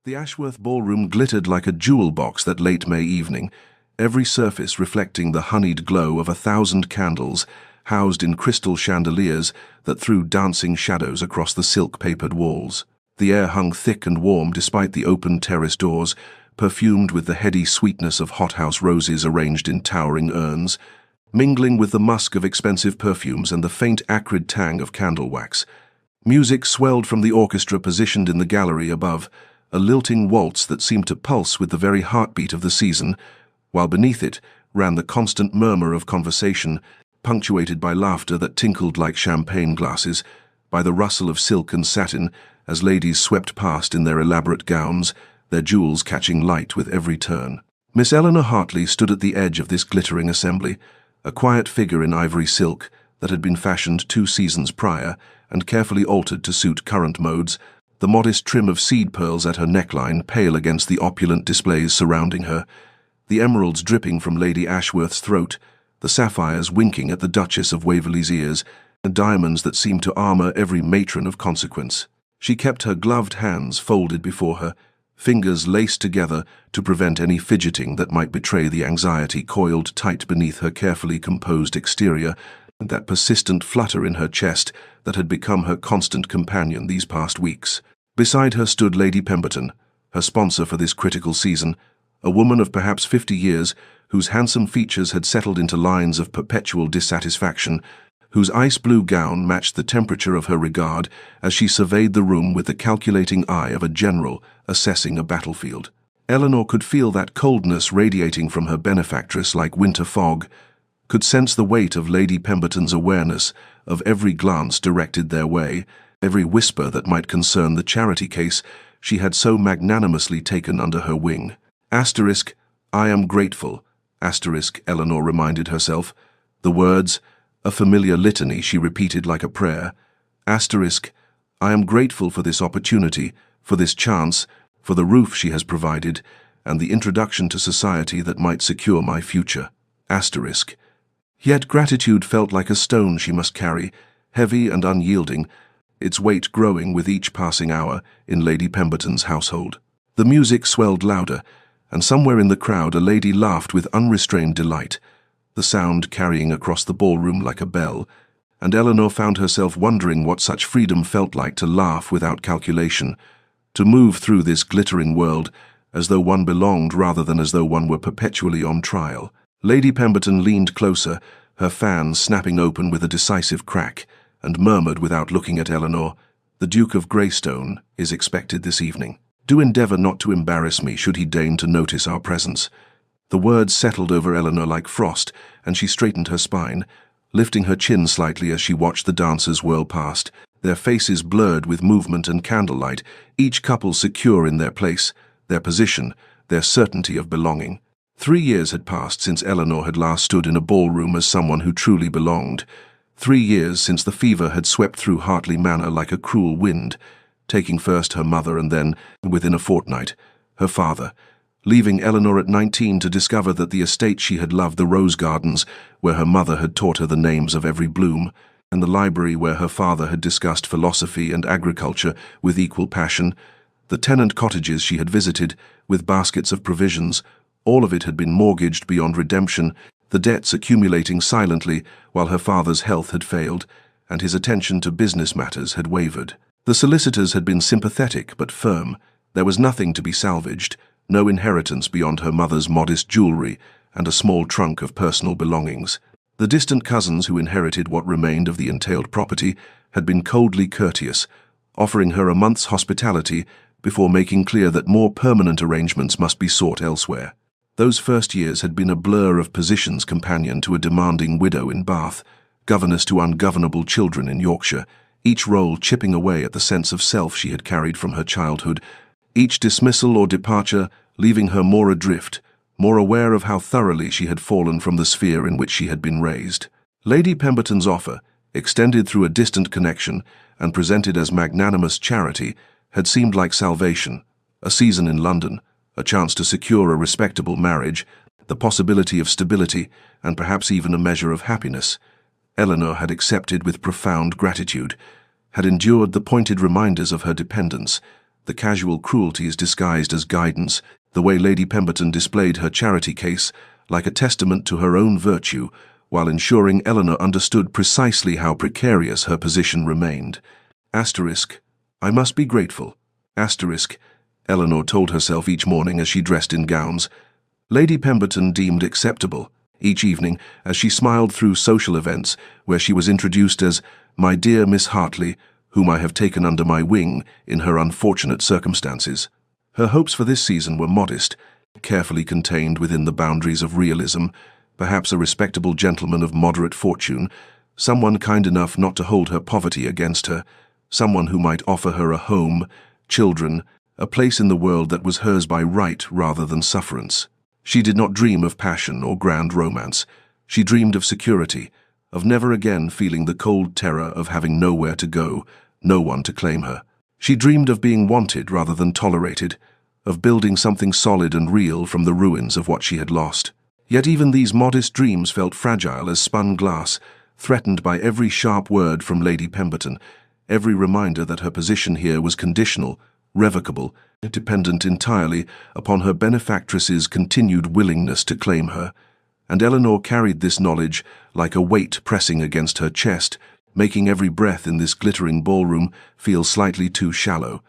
The Ashworth ballroom glittered like a jewel box that late May evening, every surface reflecting the honeyed glow of 1,000 candles housed in crystal chandeliers that threw dancing shadows across the silk-papered walls. The air hung thick and warm despite the open terrace doors, perfumed with the heady sweetness of hothouse roses arranged in towering urns, mingling with the musk of expensive perfumes and the faint acrid tang of candle wax. Music swelled from the orchestra positioned in the gallery above, a lilting waltz that seemed to pulse with the very heartbeat of the season, while beneath it ran the constant murmur of conversation, punctuated by laughter that tinkled like champagne glasses, by the rustle of silk and satin as ladies swept past in their elaborate gowns, their jewels catching light with every turn. Miss Eleanor Hartley stood at the edge of this glittering assembly, a quiet figure in ivory silk that had been fashioned 2 seasons prior and carefully altered to suit current modes, the modest trim of seed pearls at her neckline pale against the opulent displays surrounding her, the emeralds dripping from Lady Ashworth's throat, the sapphires winking at the Duchess of Waverley's ears, and diamonds that seemed to armor every matron of consequence. She kept her gloved hands folded before her, fingers laced together to prevent any fidgeting that might betray the anxiety coiled tight beneath her carefully composed exterior, and that persistent flutter in her chest that had become her constant companion these past weeks. Beside her stood Lady Pemberton, her sponsor for this critical season, a woman of perhaps 50 years, whose handsome features had settled into lines of perpetual dissatisfaction, whose ice-blue gown matched the temperature of her regard as she surveyed the room with the calculating eye of a general assessing a battlefield. Eleanor could feel that coldness radiating from her benefactress like winter fog, could sense the weight of Lady Pemberton's awareness of every glance directed their way, every whisper that might concern the charity case she had so magnanimously taken under her wing. Asterisk, I am grateful, asterisk, Eleanor reminded herself. The words, a familiar litany she repeated like a prayer. Asterisk, I am grateful for this opportunity, for this chance, for the roof she has provided, and the introduction to society that might secure my future. Asterisk. Yet gratitude felt like a stone she must carry, heavy and unyielding, its weight growing with each passing hour in Lady Pemberton's household. The music swelled louder, and somewhere in the crowd a lady laughed with unrestrained delight, the sound carrying across the ballroom like a bell, and Eleanor found herself wondering what such freedom felt like to laugh without calculation, to move through this glittering world as though one belonged rather than as though one were perpetually on trial. Lady Pemberton leaned closer, her fan snapping open with a decisive crack, and murmured without looking at Eleanor, "The Duke of Greystone is expected this evening. Do endeavour not to embarrass me should he deign to notice our presence." The words settled over Eleanor like frost, and she straightened her spine, lifting her chin slightly as she watched the dancers whirl past, their faces blurred with movement and candlelight, each couple secure in their place, their position, their certainty of belonging. 3 years had passed since Eleanor had last stood in a ballroom as someone who truly belonged. 3 years since the fever had swept through Hartley Manor like a cruel wind, taking first her mother and then, within a fortnight, her father, leaving Eleanor at 19 to discover that the estate she had loved, the rose gardens, where her mother had taught her the names of every bloom, and the library where her father had discussed philosophy and agriculture with equal passion, the tenant cottages she had visited, with baskets of provisions, all of it had been mortgaged beyond redemption, the debts accumulating silently while her father's health had failed, and his attention to business matters had wavered. The solicitors had been sympathetic but firm. There was nothing to be salvaged, no inheritance beyond her mother's modest jewelry and a small trunk of personal belongings. The distant cousins who inherited what remained of the entailed property had been coldly courteous, offering her a month's hospitality before making clear that more permanent arrangements must be sought elsewhere. Those first years had been a blur of positions companion to a demanding widow in Bath, governess to ungovernable children in Yorkshire, each role chipping away at the sense of self she had carried from her childhood, each dismissal or departure leaving her more adrift, more aware of how thoroughly she had fallen from the sphere in which she had been raised. Lady Pemberton's offer, extended through a distant connection and presented as magnanimous charity, had seemed like salvation, a season in London, a chance to secure a respectable marriage, the possibility of stability, and perhaps even a measure of happiness. Eleanor had accepted with profound gratitude, had endured the pointed reminders of her dependence, the casual cruelties disguised as guidance, the way Lady Pemberton displayed her charity case like a testament to her own virtue, while ensuring Eleanor understood precisely how precarious her position remained. Asterisk, I must be grateful. Asterisk, Eleanor told herself each morning as she dressed in gowns. Lady Pemberton deemed acceptable, each evening as she smiled through social events where she was introduced as my dear Miss Hartley, whom I have taken under my wing in her unfortunate circumstances. Her hopes for this season were modest, carefully contained within the boundaries of realism, perhaps a respectable gentleman of moderate fortune, someone kind enough not to hold her poverty against her, someone who might offer her a home, children, a place in the world that was hers by right rather than sufferance. She did not dream of passion or grand romance. She dreamed of security, of never again feeling the cold terror of having nowhere to go, no one to claim her. She dreamed of being wanted rather than tolerated, of building something solid and real from the ruins of what she had lost. Yet even these modest dreams felt fragile as spun glass, threatened by every sharp word from Lady Pemberton, every reminder that her position here was conditional, revocable, dependent entirely upon her benefactress's continued willingness to claim her. And Eleanor carried this knowledge like a weight pressing against her chest, making every breath in this glittering ballroom feel slightly too shallow,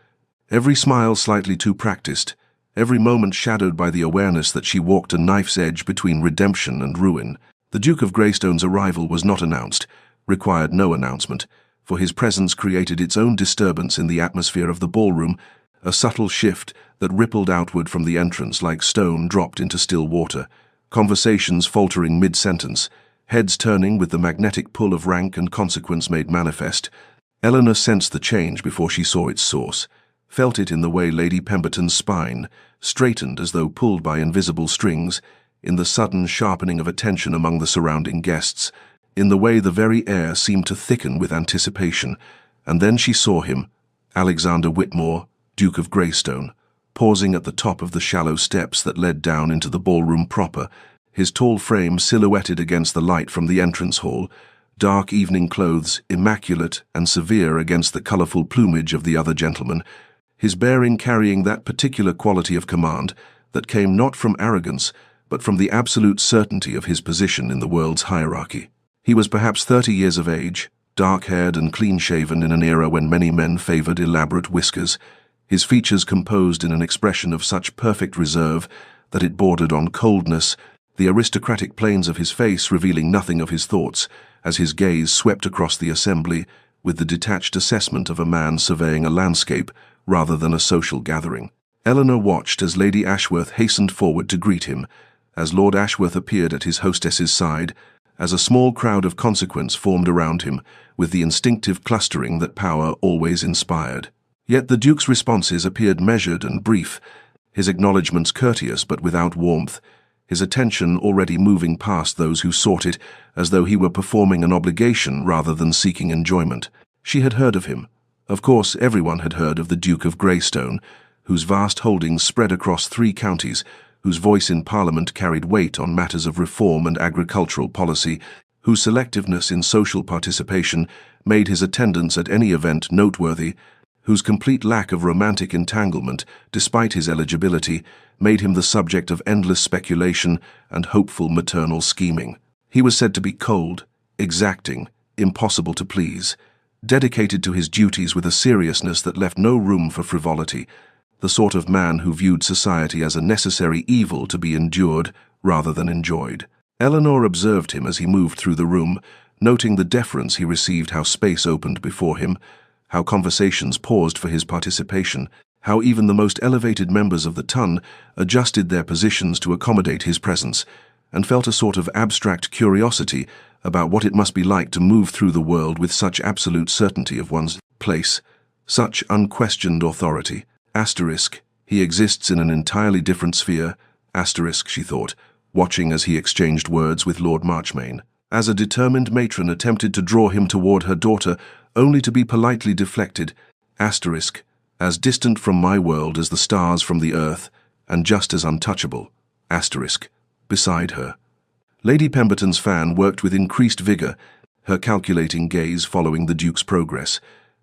every smile slightly too practiced, every moment shadowed by the awareness that she walked a knife's edge between redemption and ruin. The Duke of Greystone's arrival was not announced, required no announcement, for his presence created its own disturbance in the atmosphere of the ballroom, a subtle shift that rippled outward from the entrance like stone dropped into still water, conversations faltering mid-sentence, heads turning with the magnetic pull of rank and consequence made manifest. Eleanor sensed the change before she saw its source, felt it in the way Lady Pemberton's spine straightened as though pulled by invisible strings, in the sudden sharpening of attention among the surrounding guests, in the way the very air seemed to thicken with anticipation. And then she saw him, Alexander Whitmore, Duke of Greystone, pausing at the top of the shallow steps that led down into the ballroom proper, his tall frame silhouetted against the light from the entrance hall, dark evening clothes immaculate and severe against the colourful plumage of the other gentlemen, his bearing carrying that particular quality of command that came not from arrogance, but from the absolute certainty of his position in the world's hierarchy. He was perhaps 30 years of age, dark-haired and clean-shaven in an era when many men favoured elaborate whiskers, his features composed in an expression of such perfect reserve that it bordered on coldness, the aristocratic planes of his face revealing nothing of his thoughts, as his gaze swept across the assembly with the detached assessment of a man surveying a landscape rather than a social gathering. Eleanor watched as Lady Ashworth hastened forward to greet him, as Lord Ashworth appeared at his hostess's side, as a small crowd of consequence formed around him, with the instinctive clustering that power always inspired. Yet the Duke's responses appeared measured and brief, his acknowledgments courteous but without warmth, his attention already moving past those who sought it as though he were performing an obligation rather than seeking enjoyment. She had heard of him. Of course, everyone had heard of the Duke of Greystone, whose vast holdings spread across 3 counties, whose voice in Parliament carried weight on matters of reform and agricultural policy, whose selectiveness in social participation made his attendance at any event noteworthy, whose complete lack of romantic entanglement, despite his eligibility, made him the subject of endless speculation and hopeful maternal scheming. He was said to be cold, exacting, impossible to please, dedicated to his duties with a seriousness that left no room for frivolity, the sort of man who viewed society as a necessary evil to be endured rather than enjoyed. Eleanor observed him as he moved through the room, noting the deference he received, how space opened before him, how conversations paused for his participation, how even the most elevated members of the ton adjusted their positions to accommodate his presence, and felt a sort of abstract curiosity about what it must be like to move through the world with such absolute certainty of one's place, such unquestioned authority. Asterisk, he exists in an entirely different sphere. Asterisk, she thought, watching as he exchanged words with Lord Marchmain. As a determined matron attempted to draw him toward her daughter, only to be politely deflected. Asterisk, as distant from my world as the stars from the earth, and just as untouchable. Asterisk, beside her. Lady Pemberton's fan worked with increased vigour, her calculating gaze following the Duke's progress,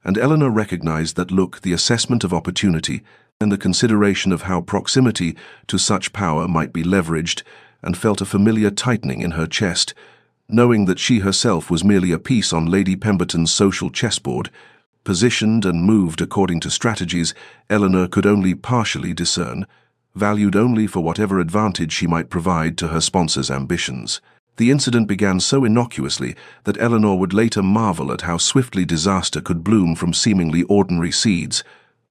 and Eleanor recognized that look, the assessment of opportunity, and the consideration of how proximity to such power might be leveraged, and felt a familiar tightening in her chest, knowing that she herself was merely a piece on Lady Pemberton's social chessboard, positioned and moved according to strategies Eleanor could only partially discern, valued only for whatever advantage she might provide to her sponsor's ambitions. The incident began so innocuously that Eleanor would later marvel at how swiftly disaster could bloom from seemingly ordinary seeds.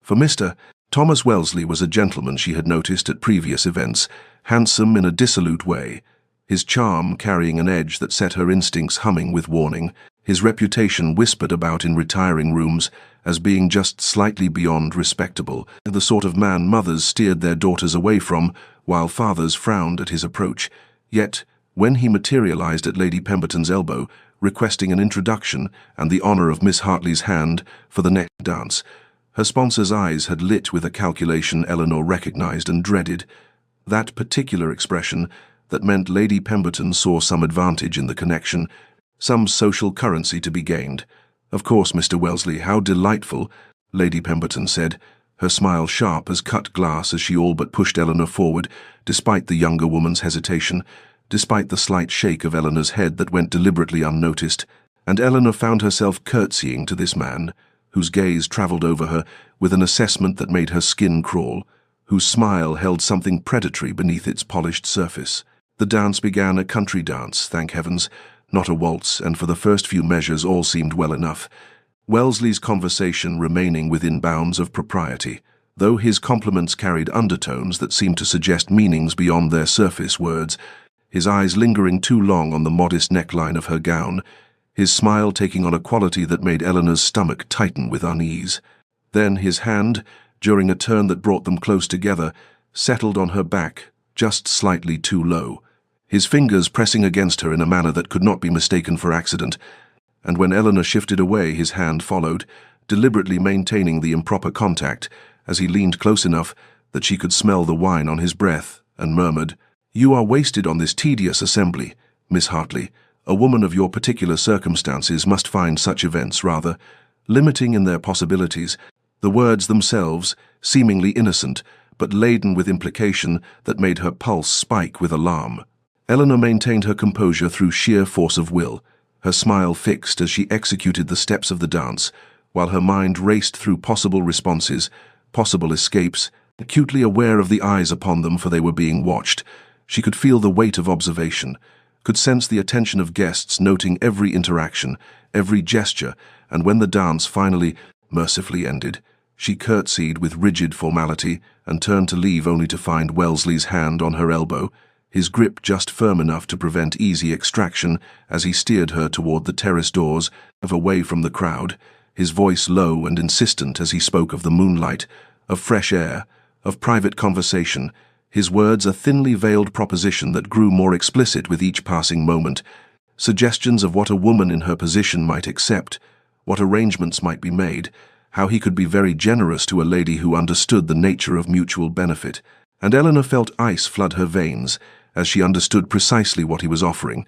For Mr. Thomas Wellesley was a gentleman she had noticed at previous events, handsome in a dissolute way, his charm carrying an edge that set her instincts humming with warning, his reputation whispered about in retiring rooms as being just slightly beyond respectable, the sort of man mothers steered their daughters away from, while fathers frowned at his approach. Yet, when he materialized at Lady Pemberton's elbow, requesting an introduction and the honor of Miss Hartley's hand for the next dance, her sponsor's eyes had lit with a calculation Eleanor recognized and dreaded. That particular expression that meant Lady Pemberton saw some advantage in the connection, some social currency to be gained. "Of course, Mr. Wellesley, how delightful," Lady Pemberton said, her smile sharp as cut glass as she all but pushed Eleanor forward, despite the younger woman's hesitation, despite the slight shake of Eleanor's head that went deliberately unnoticed, and Eleanor found herself curtsying to this man, whose gaze travelled over her with an assessment that made her skin crawl, whose smile held something predatory beneath its polished surface. The dance began, a country dance, thank heavens, not a waltz, and for the first few measures all seemed well enough, Wellesley's conversation remaining within bounds of propriety, though his compliments carried undertones that seemed to suggest meanings beyond their surface words, his eyes lingering too long on the modest neckline of her gown, his smile taking on a quality that made Eleanor's stomach tighten with unease. Then his hand, during a turn that brought them close together, settled on her back, just slightly too low, his fingers pressing against her in a manner that could not be mistaken for accident, and when Eleanor shifted away his hand followed, deliberately maintaining the improper contact as he leaned close enough that she could smell the wine on his breath, and murmured, "You are wasted on this tedious assembly, Miss Hartley. A woman of your particular circumstances must find such events rather limiting in their possibilities." The words themselves, seemingly innocent, but laden with implication that made her pulse spike with alarm. Eleanor maintained her composure through sheer force of will, her smile fixed as she executed the steps of the dance, while her mind raced through possible responses, possible escapes, acutely aware of the eyes upon them, for they were being watched. She could feel the weight of observation, could sense the attention of guests noting every interaction, every gesture, and when the dance finally, mercifully ended, she curtsied with rigid formality and turned to leave only to find Wellesley's hand on her elbow, his grip just firm enough to prevent easy extraction as he steered her toward the terrace doors, away from the crowd, his voice low and insistent as he spoke of the moonlight, of fresh air, of private conversation, his words a thinly veiled proposition that grew more explicit with each passing moment, suggestions of what a woman in her position might accept, what arrangements might be made, how he could be very generous to a lady who understood the nature of mutual benefit. And Eleanor felt ice flood her veins as she understood precisely what he was offering,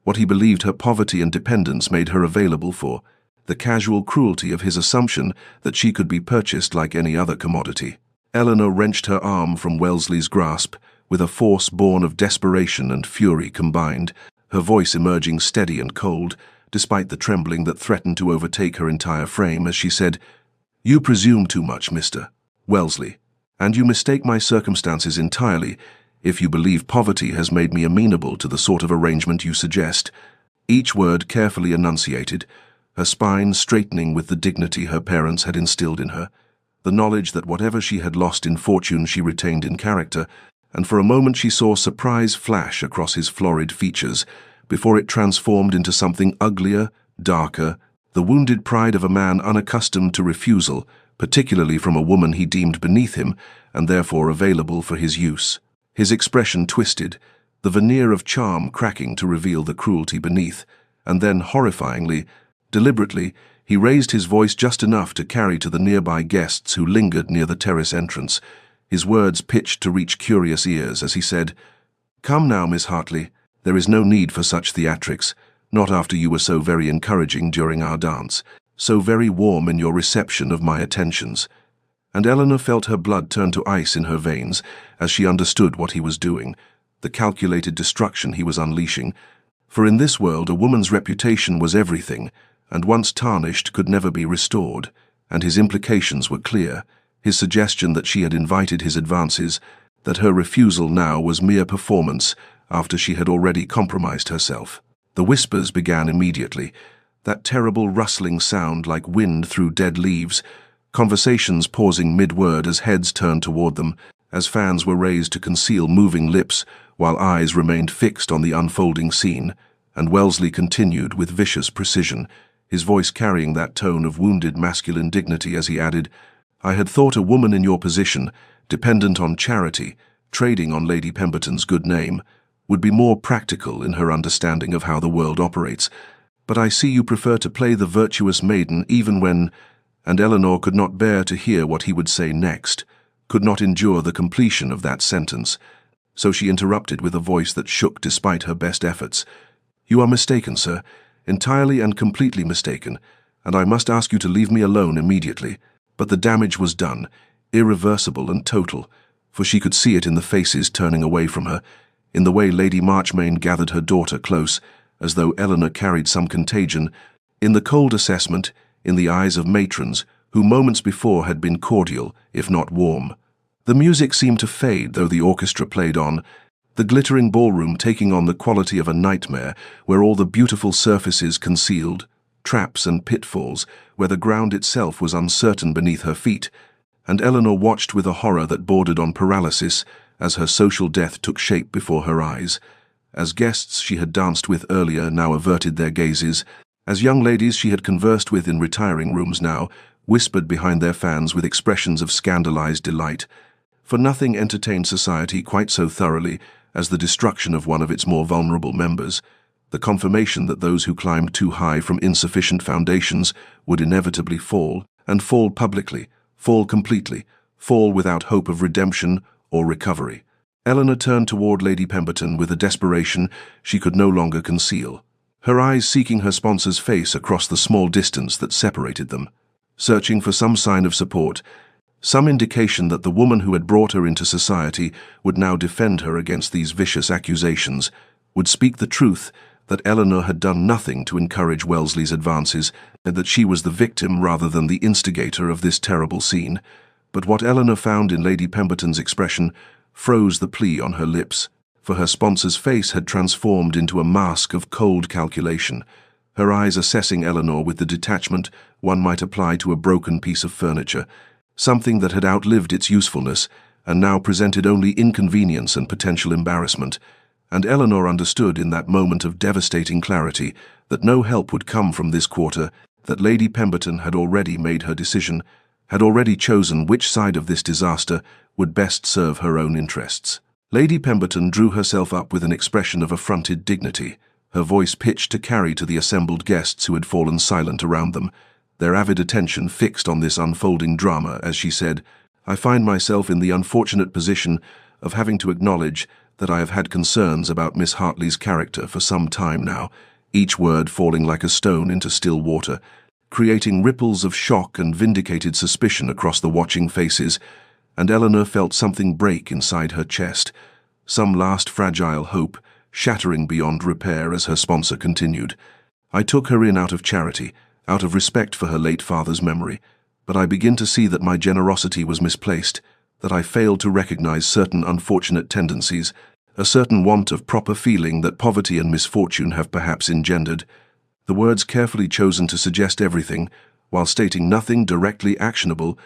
what he believed her poverty and dependence made her available for, the casual cruelty of his assumption that she could be purchased like any other commodity. Eleanor wrenched her arm from Wellesley's grasp with a force born of desperation and fury combined, her voice emerging steady and cold, despite the trembling that threatened to overtake her entire frame as she said, "You presume too much, Mr. Wellesley, and you mistake my circumstances entirely if you believe poverty has made me amenable to the sort of arrangement you suggest." Each word carefully enunciated, her spine straightening with the dignity her parents had instilled in her, the knowledge that whatever she had lost in fortune she retained in character, and for a moment she saw surprise flash across his florid features before it transformed into something uglier, darker, the wounded pride of a man unaccustomed to refusal, particularly from a woman he deemed beneath him and therefore available for his use. His expression twisted, the veneer of charm cracking to reveal the cruelty beneath, and then, horrifyingly, deliberately, he raised his voice just enough to carry to the nearby guests who lingered near the terrace entrance, his words pitched to reach curious ears as he said, "Come now, Miss Hartley, there is no need for such theatrics, not after you were so very encouraging during our dance." so very warm in your reception of my attentions." And Eleanor felt her blood turn to ice in her veins as she understood what he was doing, the calculated destruction he was unleashing. For in this world a woman's reputation was everything, and once tarnished could never be restored, and his implications were clear. His suggestion that she had invited his advances, that her refusal now was mere performance after she had already compromised herself. The whispers began immediately, that terrible rustling sound like wind through dead leaves, conversations pausing mid-word as heads turned toward them, as fans were raised to conceal moving lips while eyes remained fixed on the unfolding scene, and Wellesley continued with vicious precision, his voice carrying that tone of wounded masculine dignity as he added, "I had thought a woman in your position, dependent on charity, trading on Lady Pemberton's good name, would be more practical in her understanding of how the world operates. But I see you prefer to play the virtuous maiden even when—" And Eleanor could not bear to hear what he would say next, could not endure the completion of that sentence. So she interrupted with a voice that shook despite her best efforts. "You are mistaken, sir, entirely and completely mistaken, and I must ask you to leave me alone immediately." But the damage was done, irreversible and total, for she could see it in the faces turning away from her, in the way Lady Marchmain gathered her daughter close, as though Eleanor carried some contagion, in the cold assessment, in the eyes of matrons, who moments before had been cordial, if not warm. The music seemed to fade, though the orchestra played on, the glittering ballroom taking on the quality of a nightmare, where all the beautiful surfaces concealed, traps and pitfalls, where the ground itself was uncertain beneath her feet, and Eleanor watched with a horror that bordered on paralysis as her social death took shape before her eyes. As guests she had danced with earlier now averted their gazes, as young ladies she had conversed with in retiring rooms now whispered behind their fans with expressions of scandalized delight. For nothing entertained society quite so thoroughly as the destruction of one of its more vulnerable members, the confirmation that those who climbed too high from insufficient foundations would inevitably fall, and fall publicly, fall completely, fall without hope of redemption or recovery. Eleanor turned toward Lady Pemberton with a desperation she could no longer conceal, her eyes seeking her sponsor's face across the small distance that separated them, searching for some sign of support, some indication that the woman who had brought her into society would now defend her against these vicious accusations, would speak the truth that Eleanor had done nothing to encourage Wellesley's advances, and that she was the victim rather than the instigator of this terrible scene. But what Eleanor found in Lady Pemberton's expression froze the plea on her lips, for her sponsor's face had transformed into a mask of cold calculation, her eyes assessing Eleanor with the detachment one might apply to a broken piece of furniture, something that had outlived its usefulness and now presented only inconvenience and potential embarrassment. And Eleanor understood in that moment of devastating clarity that no help would come from this quarter, that Lady Pemberton had already made her decision, had already chosen which side of this disaster would best serve her own interests. Lady Pemberton drew herself up with an expression of affronted dignity, her voice pitched to carry to the assembled guests who had fallen silent around them, their avid attention fixed on this unfolding drama as she said, "I find myself in the unfortunate position of having to acknowledge that I have had concerns about Miss Hartley's character for some time now, each word falling like a stone into still water, creating ripples of shock and vindicated suspicion across the watching faces, and Eleanor felt something break inside her chest, some last fragile hope, shattering beyond repair as her sponsor continued. I took her in out of charity, out of respect for her late father's memory, but I begin to see that my generosity was misplaced, that I failed to recognize certain unfortunate tendencies, a certain want of proper feeling that poverty and misfortune have perhaps engendered." The words carefully chosen to suggest everything, while stating nothing directly actionable,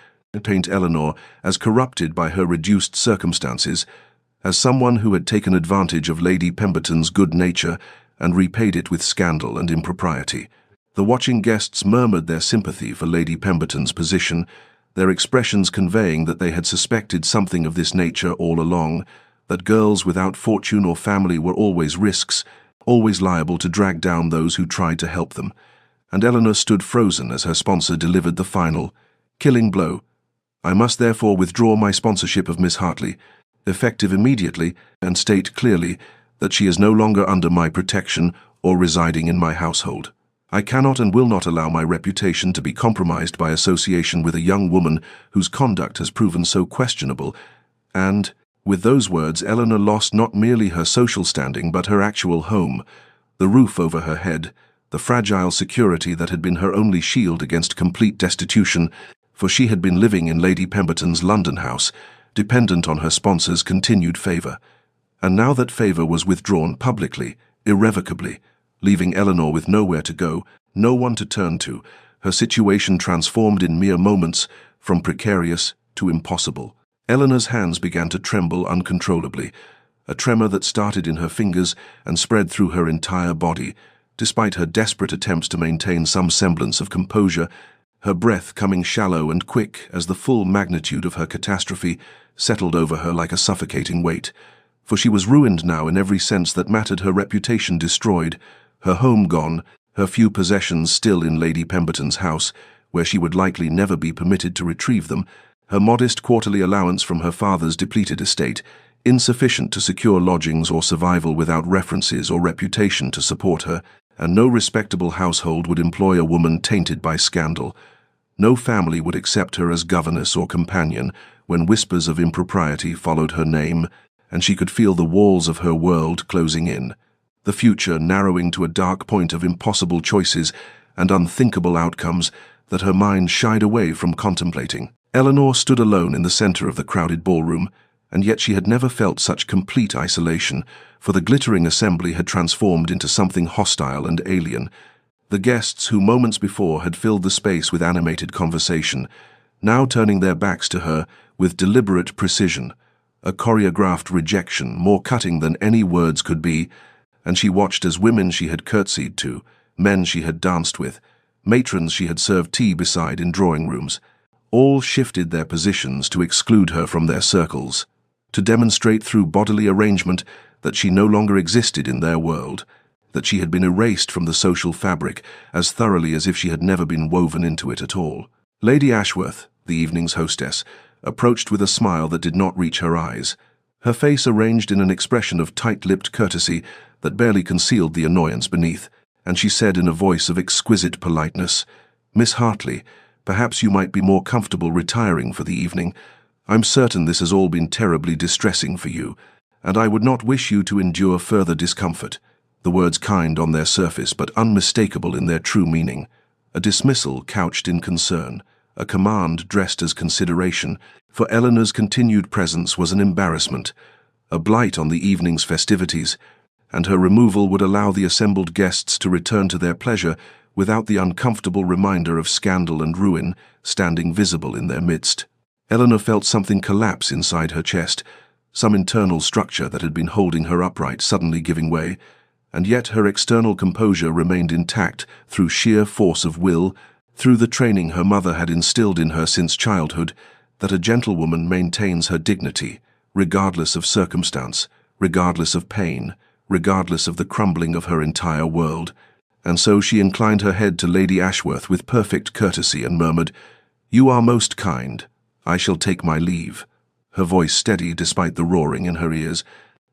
paint Eleanor as corrupted by her reduced circumstances, as someone who had taken advantage of Lady Pemberton's good nature and repaid it with scandal and impropriety. The watching guests murmured their sympathy for Lady Pemberton's position, their expressions conveying that they had suspected something of this nature all along, that girls without fortune or family were always risks, always liable to drag down those who tried to help them. And Eleanor stood frozen as her sponsor delivered the final, killing blow. "I must therefore withdraw my sponsorship of Miss Hartley, effective immediately, and state clearly that she is no longer under my protection or residing in my household." I cannot and will not allow my reputation to be compromised by association with a young woman whose conduct has proven so questionable. And, with those words, Eleanor lost not merely her social standing but her actual home, the roof over her head, the fragile security that had been her only shield against complete destitution, for she had been living in Lady Pemberton's London house, dependent on her sponsor's continued favour. And now that favour was withdrawn publicly, irrevocably, leaving Eleanor with nowhere to go, no one to turn to, her situation transformed in mere moments from precarious to impossible. Eleanor's hands began to tremble uncontrollably, a tremor that started in her fingers and spread through her entire body. Despite her desperate attempts to maintain some semblance of composure, her breath coming shallow and quick as the full magnitude of her catastrophe settled over her like a suffocating weight. For she was ruined now in every sense that mattered, her reputation destroyed, her home gone, her few possessions still in Lady Pemberton's house, where she would likely never be permitted to retrieve them, her modest quarterly allowance from her father's depleted estate, insufficient to secure lodgings or survival without references or reputation to support her, and no respectable household would employ a woman tainted by scandal. No family would accept her as governess or companion when whispers of impropriety followed her name, and she could feel the walls of her world closing in, the future narrowing to a dark point of impossible choices and unthinkable outcomes that her mind shied away from contemplating. Eleanor stood alone in the center of the crowded ballroom, and yet she had never felt such complete isolation, for the glittering assembly had transformed into something hostile and alien. The guests who moments before had filled the space with animated conversation, now turning their backs to her with deliberate precision, a choreographed rejection more cutting than any words could be, and she watched as women she had curtsied to, men she had danced with, matrons she had served tea beside in drawing rooms, all shifted their positions to exclude her from their circles, to demonstrate through bodily arrangement that she no longer existed in their world, that she had been erased from the social fabric as thoroughly as if she had never been woven into it at all. Lady Ashworth, the evening's hostess, approached with a smile that did not reach her eyes, her face arranged in an expression of tight-lipped courtesy that barely concealed the annoyance beneath, and she said in a voice of exquisite politeness, "Miss Hartley, perhaps you might be more comfortable retiring for the evening. I'm certain this has all been terribly distressing for you, and I would not wish you to endure further discomfort." The words kind on their surface but unmistakable in their true meaning. A dismissal couched in concern, a command dressed as consideration, for Eleanor's continued presence was an embarrassment, a blight on the evening's festivities, and her removal would allow the assembled guests to return to their pleasure without the uncomfortable reminder of scandal and ruin standing visible in their midst. Eleanor felt something collapse inside her chest, some internal structure that had been holding her upright suddenly giving way, and yet her external composure remained intact through sheer force of will, through the training her mother had instilled in her since childhood, that a gentlewoman maintains her dignity, regardless of circumstance, regardless of pain, regardless of the crumbling of her entire world. And so she inclined her head to Lady Ashworth with perfect courtesy and murmured, "You are most kind. I shall take my leave." Her voice steady despite the roaring in her ears,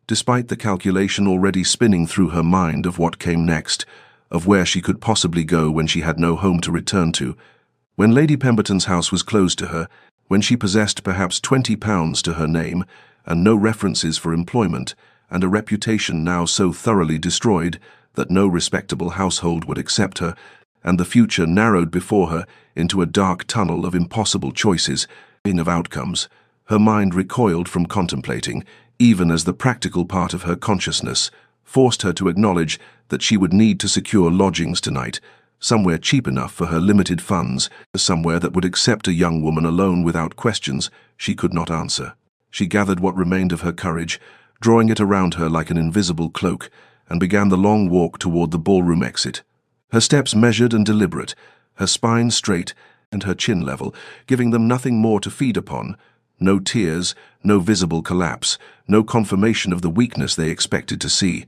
despite the calculation already spinning through her mind of what came next, of where she could possibly go when she had no home to return to. When Lady Pemberton's house was closed to her, when she possessed perhaps £20 to her name, and no references for employment, and a reputation now so thoroughly destroyed that no respectable household would accept her, and the future narrowed before her into a dark tunnel of impossible choices, of outcomes, her mind recoiled from contemplating, even as the practical part of her consciousness forced her to acknowledge that she would need to secure lodgings tonight, somewhere cheap enough for her limited funds, somewhere that would accept a young woman alone without questions she could not answer. She gathered what remained of her courage, drawing it around her like an invisible cloak, and began the long walk toward the ballroom exit. Her steps measured and deliberate, her spine straight and her chin level, giving them nothing more to feed upon. No tears, no visible collapse, no confirmation of the weakness they expected to see.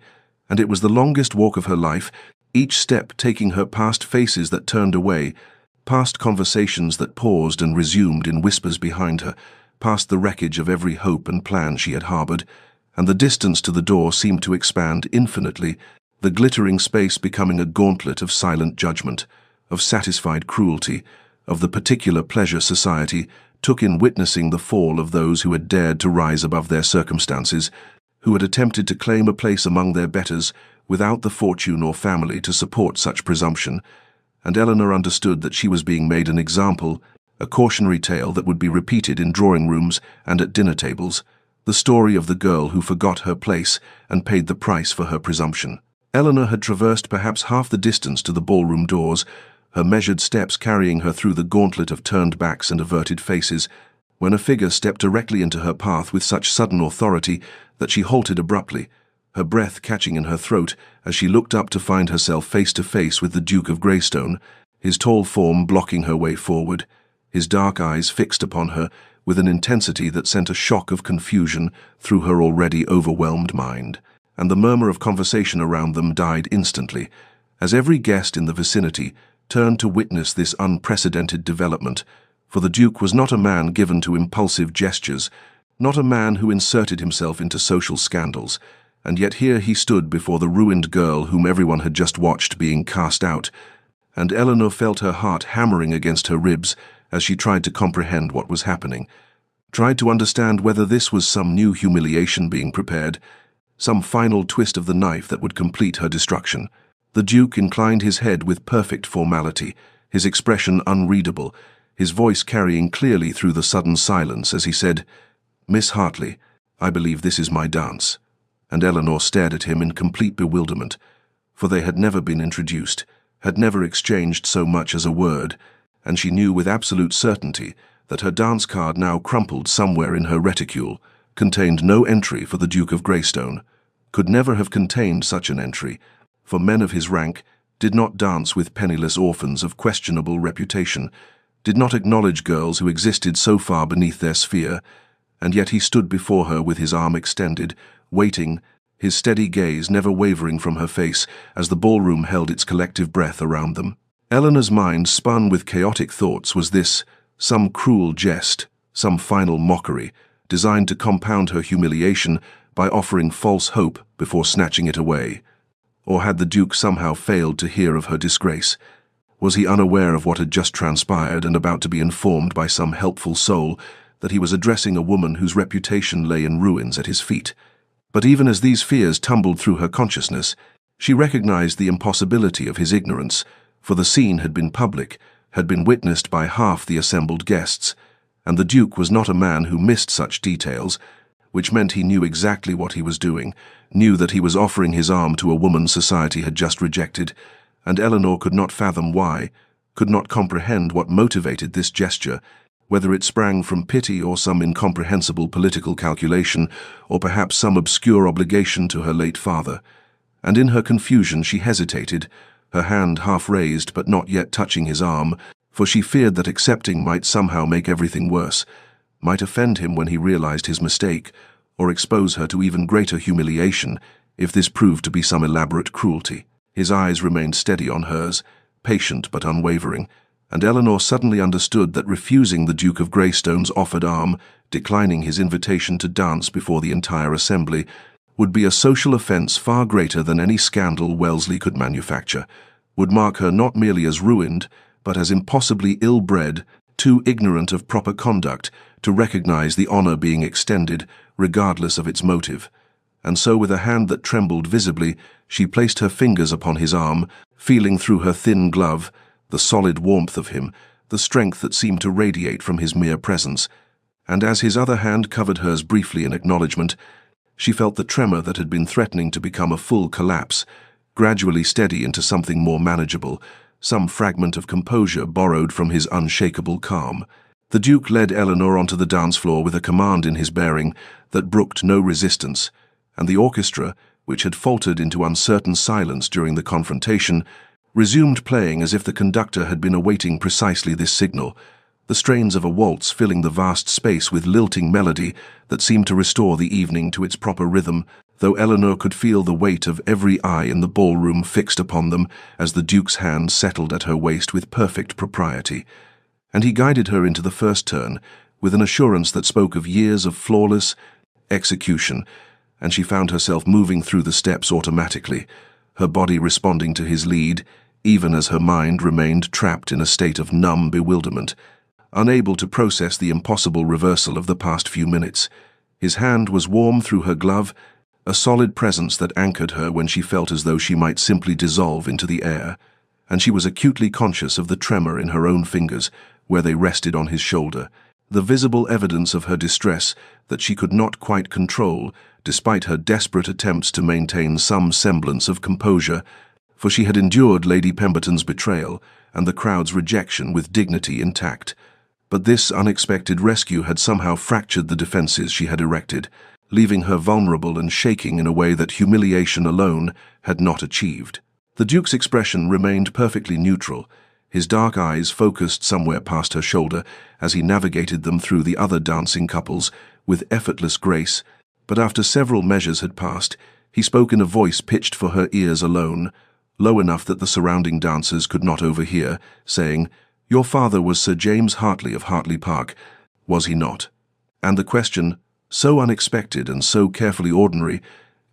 And it was the longest walk of her life, each step taking her past faces that turned away, past conversations that paused and resumed in whispers behind her, past the wreckage of every hope and plan she had harbored, and the distance to the door seemed to expand infinitely the glittering space becoming a gauntlet of silent judgment, of satisfied cruelty, of the particular pleasure society took in witnessing the fall of those who had dared to rise above their circumstances, who had attempted to claim a place among their betters without the fortune or family to support such presumption. And Eleanor understood that she was being made an example, a cautionary tale that would be repeated in drawing rooms and at dinner tables, the story of the girl who forgot her place and paid the price for her presumption. Eleanor had traversed perhaps half the distance to the ballroom doors, her measured steps carrying her through the gauntlet of turned backs and averted faces, when a figure stepped directly into her path with such sudden authority that she halted abruptly, her breath catching in her throat as she looked up to find herself face to face with the Duke of Greystone, his tall form blocking her way forward, his dark eyes fixed upon her with an intensity that sent a shock of confusion through her already overwhelmed mind. And the murmur of conversation around them died instantly, as every guest in the vicinity turned to witness this unprecedented development, for the Duke was not a man given to impulsive gestures, not a man who inserted himself into social scandals, and yet here he stood before the ruined girl whom everyone had just watched being cast out, and Eleanor felt her heart hammering against her ribs as she tried to comprehend what was happening, tried to understand whether this was some new humiliation being prepared, some final twist of the knife that would complete her destruction. The Duke inclined his head with perfect formality, his expression unreadable, his voice carrying clearly through the sudden silence as he said, "Miss Hartley, I believe this is my dance." And Eleanor stared at him in complete bewilderment, for they had never been introduced, had never exchanged so much as a word, and she knew with absolute certainty that her dance card, now crumpled somewhere in her reticule, contained no entry for the Duke of Greystone, could never have contained such an entry, for men of his rank did not dance with penniless orphans of questionable reputation, did not acknowledge girls who existed so far beneath their sphere, and yet he stood before her with his arm extended, waiting, his steady gaze never wavering from her face as the ballroom held its collective breath around them. Eleanor's mind spun with chaotic thoughts. Was this some cruel jest, some final mockery, designed to compound her humiliation by offering false hope before snatching it away? Or had the Duke somehow failed to hear of her disgrace? Was he unaware of what had just transpired and about to be informed by some helpful soul that he was addressing a woman whose reputation lay in ruins at his feet? But even as these fears tumbled through her consciousness, she recognized the impossibility of his ignorance, for the scene had been public, had been witnessed by half the assembled guests, and the Duke was not a man who missed such details, which meant he knew exactly what he was doing, knew that he was offering his arm to a woman society had just rejected, and Eleanor could not fathom why, could not comprehend what motivated this gesture, whether it sprang from pity or some incomprehensible political calculation, or perhaps some obscure obligation to her late father. And in her confusion she hesitated, her hand half raised but not yet touching his arm, for she feared that accepting might somehow make everything worse, might offend him when he realized his mistake, or expose her to even greater humiliation if this proved to be some elaborate cruelty. His eyes remained steady on hers, patient but unwavering, and Eleanor suddenly understood that refusing the Duke of Greystone's offered arm, declining his invitation to dance before the entire assembly, would be a social offense far greater than any scandal Wellesley could manufacture, would mark her not merely as ruined, but as impossibly ill-bred, too ignorant of proper conduct to recognize the honor being extended, regardless of its motive. And so, with a hand that trembled visibly, she placed her fingers upon his arm, feeling through her thin glove the solid warmth of him, the strength that seemed to radiate from his mere presence. And as his other hand covered hers briefly in acknowledgement, she felt the tremor that had been threatening to become a full collapse, gradually steady into something more manageable, some fragment of composure borrowed from his unshakable calm. The Duke led Eleanor onto the dance floor with a command in his bearing that brooked no resistance, and the orchestra, which had faltered into uncertain silence during the confrontation, resumed playing as if the conductor had been awaiting precisely this signal, the strains of a waltz filling the vast space with lilting melody that seemed to restore the evening to its proper rhythm, though Eleanor could feel the weight of every eye in the ballroom fixed upon them as the Duke's hand settled at her waist with perfect propriety. And he guided her into the first turn with an assurance that spoke of years of flawless execution, and she found herself moving through the steps automatically, her body responding to his lead, even as her mind remained trapped in a state of numb bewilderment, unable to process the impossible reversal of the past few minutes. His hand was warm through her glove, a solid presence that anchored her when she felt as though she might simply dissolve into the air, and she was acutely conscious of the tremor in her own fingers where they rested on his shoulder, the visible evidence of her distress that she could not quite control despite her desperate attempts to maintain some semblance of composure, for she had endured Lady Pemberton's betrayal and the crowd's rejection with dignity intact. But this unexpected rescue had somehow fractured the defenses she had erected, leaving her vulnerable and shaking in a way that humiliation alone had not achieved. The Duke's expression remained perfectly neutral, his dark eyes focused somewhere past her shoulder as he navigated them through the other dancing couples with effortless grace, but after several measures had passed, he spoke in a voice pitched for her ears alone, low enough that the surrounding dancers could not overhear, saying, "Your father was Sir James Hartley of Hartley Park, was he not?" And the question, so unexpected and so carefully ordinary,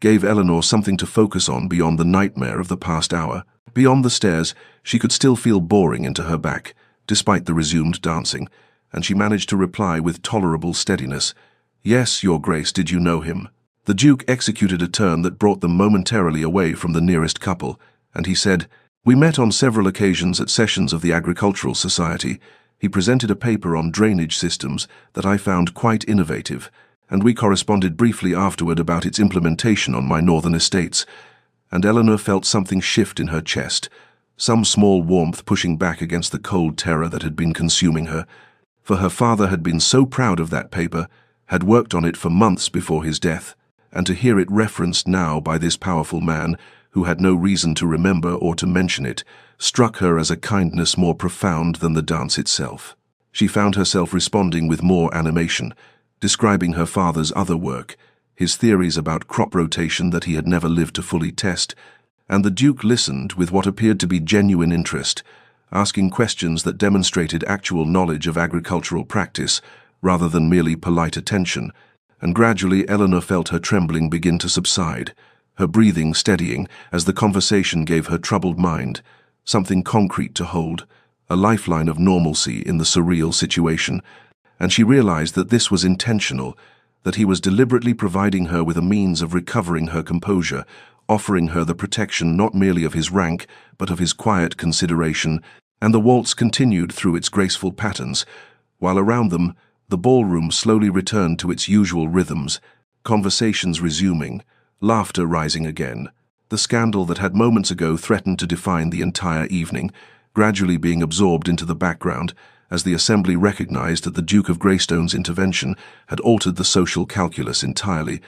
gave Eleanor something to focus on beyond the nightmare of the past hour. Beyond the stairs, she could still feel boring into her back, despite the resumed dancing, and she managed to reply with tolerable steadiness, "Yes, Your Grace, did you know him?" The Duke executed a turn that brought them momentarily away from the nearest couple, and he said, "We met on several occasions at sessions of the Agricultural Society. He presented a paper on drainage systems that I found quite innovative, and we corresponded briefly afterward about its implementation on my northern estates." And Eleanor felt something shift in her chest, some small warmth pushing back against the cold terror that had been consuming her. For her father had been so proud of that paper, had worked on it for months before his death, and to hear it referenced now by this powerful man, who had no reason to remember or to mention it, struck her as a kindness more profound than the dance itself. She found herself responding with more animation, describing her father's other work, his theories about crop rotation that he had never lived to fully test, and the Duke listened with what appeared to be genuine interest, asking questions that demonstrated actual knowledge of agricultural practice rather than merely polite attention, and gradually Eleanor felt her trembling begin to subside, her breathing steadying as the conversation gave her troubled mind something concrete to hold, a lifeline of normalcy in the surreal situation, and she realized that this was intentional, that he was deliberately providing her with a means of recovering her composure, offering her the protection not merely of his rank, but of his quiet consideration. And the waltz continued through its graceful patterns, while around them the ballroom slowly returned to its usual rhythms, conversations resuming, laughter rising again, the scandal that had moments ago threatened to define the entire evening, gradually being absorbed into the background, as the assembly recognized that the Duke of Greystone's intervention had altered the social calculus entirely,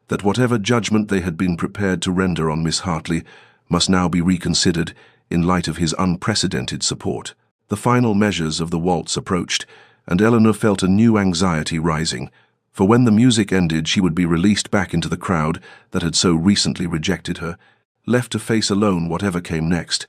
that whatever judgment they had been prepared to render on Miss Hartley must now be reconsidered in light of his unprecedented support. The final measures of the waltz approached, and Eleanor felt a new anxiety rising, for when the music ended she would be released back into the crowd that had so recently rejected her, left to face alone whatever came next.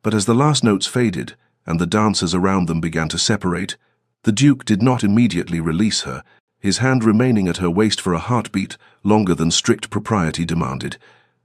But as the last notes faded, and the dancers around them began to separate, the Duke did not immediately release her, his hand remaining at her waist for a heartbeat longer than strict propriety demanded,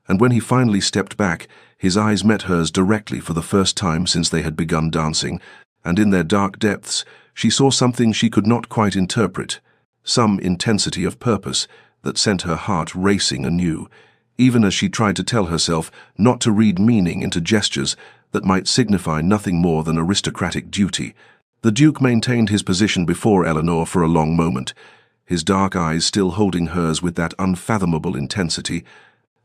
and when he finally stepped back, his eyes met hers directly for the first time since they had begun dancing, and in their dark depths she saw something she could not quite interpret, some intensity of purpose that sent her heart racing anew, even as she tried to tell herself not to read meaning into gestures that might signify nothing more than aristocratic duty. The Duke maintained his position before Eleanor for a long moment, his dark eyes still holding hers with that unfathomable intensity,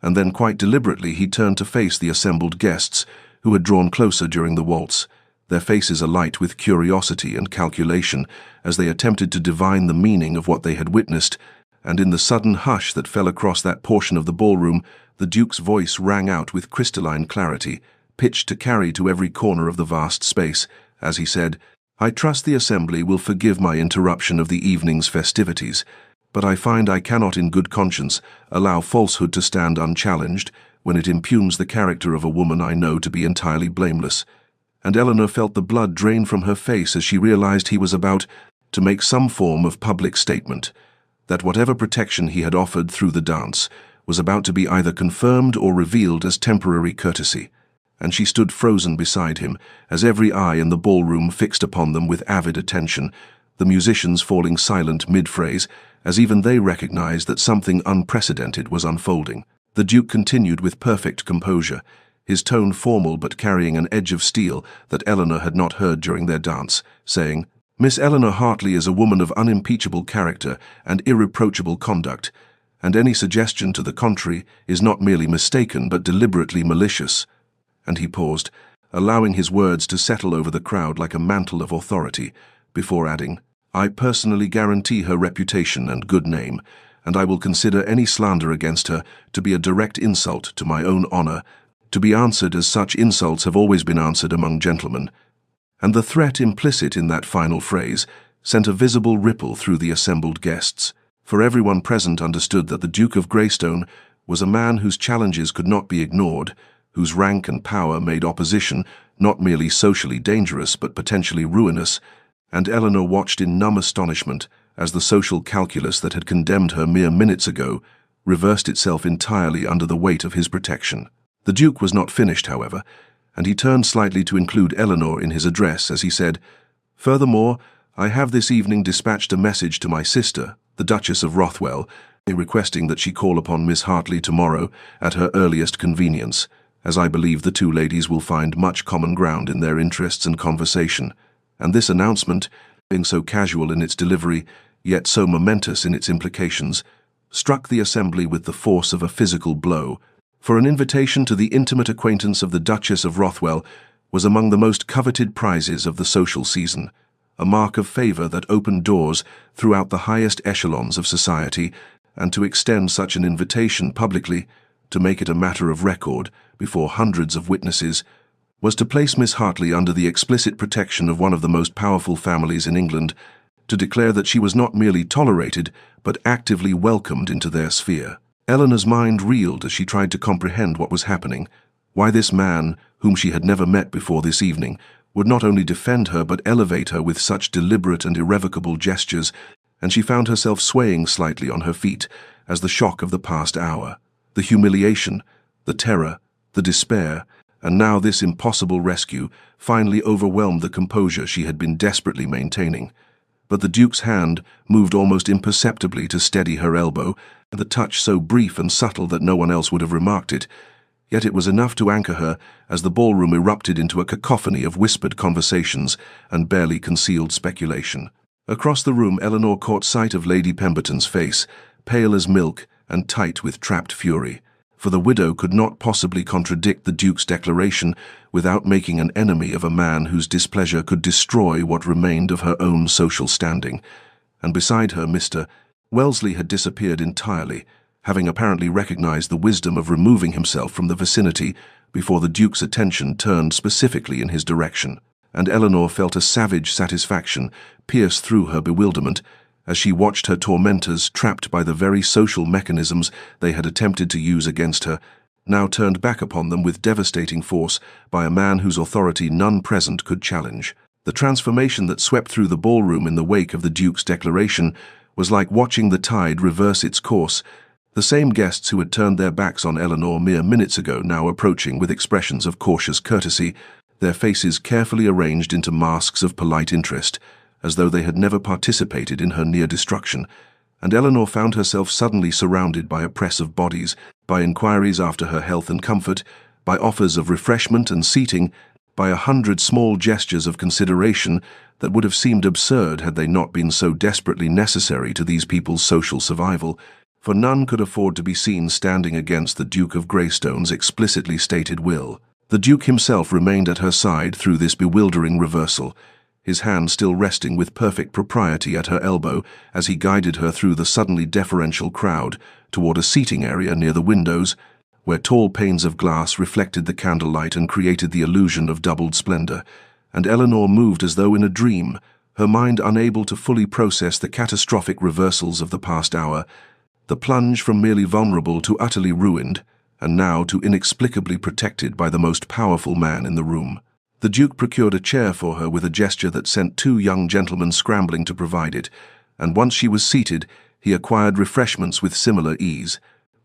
and then quite deliberately he turned to face the assembled guests who had drawn closer during the waltz, their faces alight with curiosity and calculation as they attempted to divine the meaning of what they had witnessed, and in the sudden hush that fell across that portion of the ballroom, the Duke's voice rang out with crystalline clarity, pitched to carry to every corner of the vast space, as he said, "I trust the assembly will forgive my interruption of the evening's festivities, but I find I cannot in good conscience allow falsehood to stand unchallenged when it impugns the character of a woman I know to be entirely blameless." And Eleanor felt the blood drain from her face as she realized he was about to make some form of public statement, that whatever protection he had offered through the dance was about to be either confirmed or revealed as temporary courtesy, and she stood frozen beside him, as every eye in the ballroom fixed upon them with avid attention, the musicians falling silent mid-phrase, as even they recognized that something unprecedented was unfolding. The Duke continued with perfect composure, his tone formal but carrying an edge of steel that Eleanor had not heard during their dance, saying, "Miss Eleanor Hartley is a woman of unimpeachable character and irreproachable conduct, and any suggestion to the contrary is not merely mistaken but deliberately malicious." And he paused, allowing his words to settle over the crowd like a mantle of authority, before adding, "I personally guarantee her reputation and good name, and I will consider any slander against her to be a direct insult to my own honor, to be answered as such insults have always been answered among gentlemen." And the threat implicit in that final phrase sent a visible ripple through the assembled guests, for everyone present understood that the Duke of Greystone was a man whose challenges could not be ignored, whose rank and power made opposition not merely socially dangerous but potentially ruinous, and Eleanor watched in numb astonishment as the social calculus that had condemned her mere minutes ago reversed itself entirely under the weight of his protection. The Duke was not finished, however, and he turned slightly to include Eleanor in his address as he said, "Furthermore, I have this evening dispatched a message to my sister, the Duchess of Rothwell, requesting that she call upon Miss Hartley tomorrow at her earliest convenience, as I believe the two ladies will find much common ground in their interests and conversation." And this announcement, being so casual in its delivery, yet so momentous in its implications, struck the assembly with the force of a physical blow, for an invitation to the intimate acquaintance of the Duchess of Rothwell was among the most coveted prizes of the social season, a mark of favor that opened doors throughout the highest echelons of society, and to extend such an invitation publicly, to make it a matter of record before hundreds of witnesses, was to place Miss Hartley under the explicit protection of one of the most powerful families in England, to declare that she was not merely tolerated, but actively welcomed into their sphere. Eleanor's mind reeled as she tried to comprehend what was happening, why this man, whom she had never met before this evening, would not only defend her but elevate her with such deliberate and irrevocable gestures, and she found herself swaying slightly on her feet as the shock of the past hour, the humiliation, the terror, the despair, and now this impossible rescue finally overwhelmed the composure she had been desperately maintaining. But the Duke's hand moved almost imperceptibly to steady her elbow, the touch so brief and subtle that no one else would have remarked it, yet it was enough to anchor her as the ballroom erupted into a cacophony of whispered conversations and barely concealed speculation. Across the room, Eleanor caught sight of Lady Pemberton's face, pale as milk and tight with trapped fury, for the widow could not possibly contradict the Duke's declaration without making an enemy of a man whose displeasure could destroy what remained of her own social standing. And beside her, Mr. Wellesley had disappeared entirely, having apparently recognized the wisdom of removing himself from the vicinity before the Duke's attention turned specifically in his direction. And Eleanor felt a savage satisfaction pierce through her bewilderment as she watched her tormentors, trapped by the very social mechanisms they had attempted to use against her, now turned back upon them with devastating force by a man whose authority none present could challenge. The transformation that swept through the ballroom in the wake of the Duke's declaration was like watching the tide reverse its course, the same guests who had turned their backs on Eleanor mere minutes ago now approaching with expressions of cautious courtesy, their faces carefully arranged into masks of polite interest, as though they had never participated in her near destruction, and Eleanor found herself suddenly surrounded by a press of bodies, by inquiries after her health and comfort, by offers of refreshment and seating, by 100 small gestures of consideration that would have seemed absurd had they not been so desperately necessary to these people's social survival, for none could afford to be seen standing against the Duke of Greystone's explicitly stated will. The Duke himself remained at her side through this bewildering reversal, his hand still resting with perfect propriety at her elbow as he guided her through the suddenly deferential crowd toward a seating area near the windows, where tall panes of glass reflected the candlelight and created the illusion of doubled splendor, and Eleanor moved as though in a dream, her mind unable to fully process the catastrophic reversals of the past hour, the plunge from merely vulnerable to utterly ruined, and now to inexplicably protected by the most powerful man in the room. The Duke procured a chair for her with a gesture that sent 2 young gentlemen scrambling to provide it, and once she was seated, he acquired refreshments with similar ease,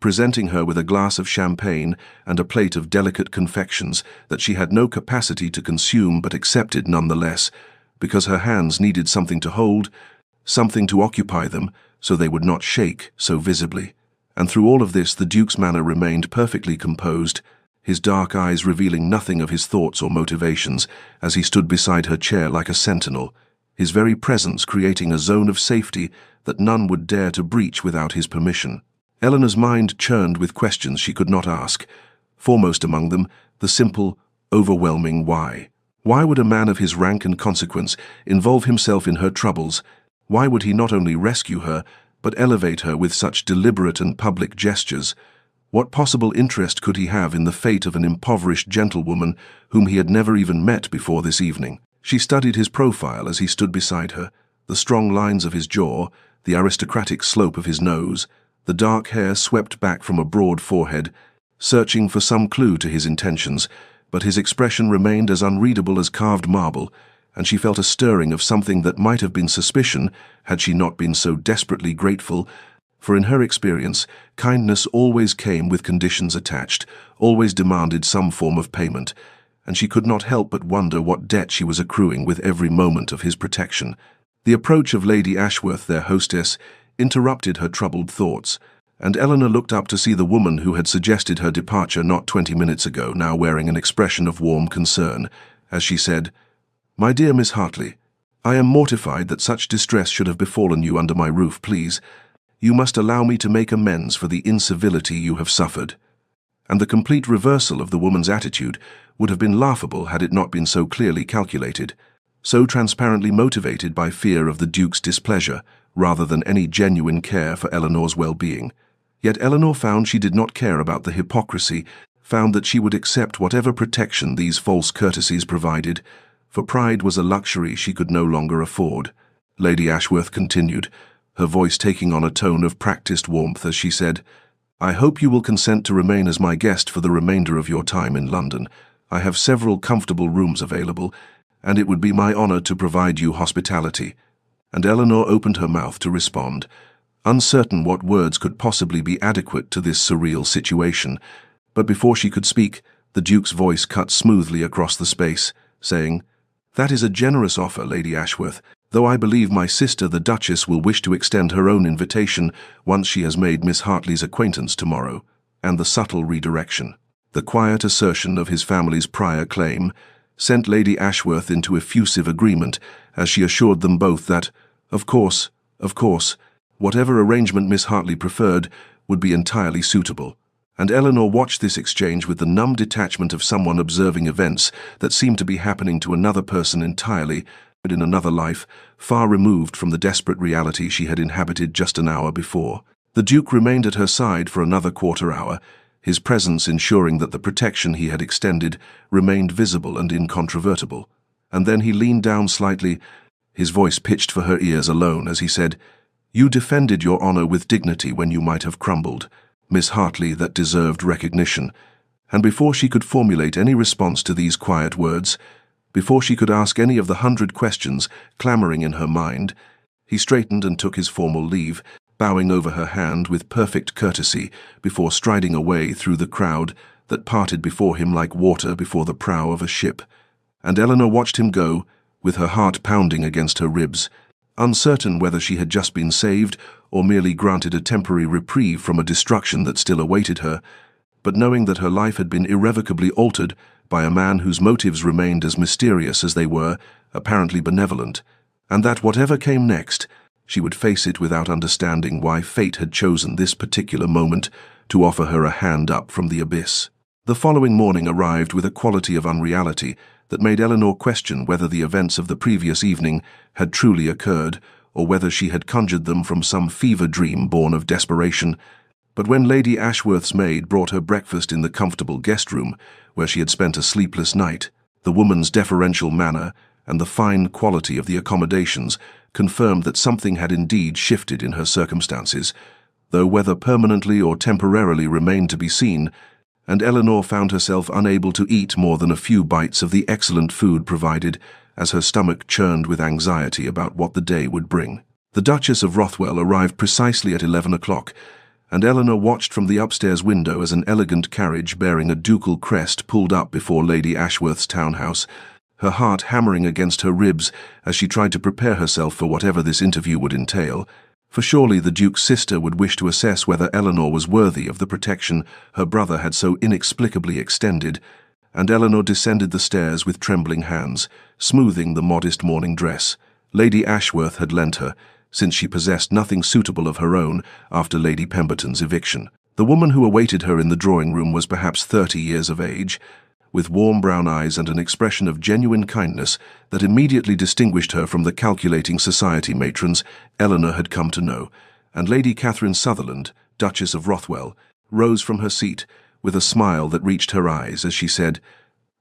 presenting her with a glass of champagne and a plate of delicate confections that she had no capacity to consume but accepted nonetheless, because her hands needed something to hold, something to occupy them, so they would not shake so visibly. And through all of this the Duke's manner remained perfectly composed, his dark eyes revealing nothing of his thoughts or motivations as he stood beside her chair like a sentinel, his very presence creating a zone of safety that none would dare to breach without his permission. Eleanor's mind churned with questions she could not ask, foremost among them the simple, overwhelming why. Why would a man of his rank and consequence involve himself in her troubles? Why would he not only rescue her, but elevate her with such deliberate and public gestures? What possible interest could he have in the fate of an impoverished gentlewoman whom he had never even met before this evening? She studied his profile as he stood beside her, the strong lines of his jaw, the aristocratic slope of his nose, the dark hair swept back from a broad forehead, searching for some clue to his intentions, but his expression remained as unreadable as carved marble, and she felt a stirring of something that might have been suspicion had she not been so desperately grateful, for in her experience, kindness always came with conditions attached, always demanded some form of payment, and she could not help but wonder what debt she was accruing with every moment of his protection. The approach of Lady Ashworth, their hostess, interrupted her troubled thoughts, and Eleanor looked up to see the woman who had suggested her departure not 20 minutes ago now wearing an expression of warm concern, as she said, "My dear Miss Hartley, I am mortified that such distress should have befallen you under my roof, please. You must allow me to make amends for the incivility you have suffered." And the complete reversal of the woman's attitude would have been laughable had it not been so clearly calculated, so transparently motivated by fear of the Duke's displeasure, rather than any genuine care for Eleanor's well-being. Yet Eleanor found she did not care about the hypocrisy, found that she would accept whatever protection these false courtesies provided, for pride was a luxury she could no longer afford. Lady Ashworth continued, her voice taking on a tone of practiced warmth as she said, "I hope you will consent to remain as my guest for the remainder of your time in London. I have several comfortable rooms available, and it would be my honor to provide you hospitality." And Eleanor opened her mouth to respond, uncertain what words could possibly be adequate to this surreal situation. But before she could speak, the Duke's voice cut smoothly across the space, saying, "That is a generous offer, Lady Ashworth, though I believe my sister the Duchess will wish to extend her own invitation once she has made Miss Hartley's acquaintance tomorrow." And the subtle redirection, the quiet assertion of his family's prior claim, sent Lady Ashworth into effusive agreement as she assured them both that, of course, whatever arrangement Miss Hartley preferred would be entirely suitable. And Eleanor watched this exchange with the numb detachment of someone observing events that seemed to be happening to another person entirely, but in another life, far removed from the desperate reality she had inhabited just an hour before. The Duke remained at her side for another quarter-hour, his presence ensuring that the protection he had extended remained visible and incontrovertible. And then he leaned down slightly, his voice pitched for her ears alone as he said, "You defended your honor with dignity when you might have crumbled, Miss Hartley, that deserved recognition." And before she could formulate any response to these quiet words, before she could ask any of the 100 questions clamoring in her mind, he straightened and took his formal leave, bowing over her hand with perfect courtesy before striding away through the crowd that parted before him like water before the prow of a ship. And Eleanor watched him go, with her heart pounding against her ribs, uncertain whether she had just been saved or merely granted a temporary reprieve from a destruction that still awaited her, but knowing that her life had been irrevocably altered by a man whose motives remained as mysterious as they were apparently benevolent, and that whatever came next, she would face it without understanding why fate had chosen this particular moment to offer her a hand up from the abyss. The following morning arrived with a quality of unreality that made Eleanor question whether the events of the previous evening had truly occurred, or whether she had conjured them from some fever dream born of desperation. But when Lady Ashworth's maid brought her breakfast in the comfortable guest room, where she had spent a sleepless night, the woman's deferential manner and the fine quality of the accommodations confirmed that something had indeed shifted in her circumstances, though whether permanently or temporarily remained to be seen, and Eleanor found herself unable to eat more than a few bites of the excellent food provided, as her stomach churned with anxiety about what the day would bring. The Duchess of Rothwell arrived precisely at 11 o'clock, and Eleanor watched from the upstairs window as an elegant carriage bearing a ducal crest pulled up before Lady Ashworth's townhouse, her heart hammering against her ribs as she tried to prepare herself for whatever this interview would entail. For surely the Duke's sister would wish to assess whether Eleanor was worthy of the protection her brother had so inexplicably extended, and Eleanor descended the stairs with trembling hands, smoothing the modest morning dress Lady Ashworth had lent her, since she possessed nothing suitable of her own after Lady Pemberton's eviction. The woman who awaited her in the drawing-room was perhaps 30 years of age, with warm brown eyes and an expression of genuine kindness that immediately distinguished her from the calculating society matrons Eleanor had come to know, and Lady Catherine Sutherland, Duchess of Rothwell, rose from her seat with a smile that reached her eyes as she said,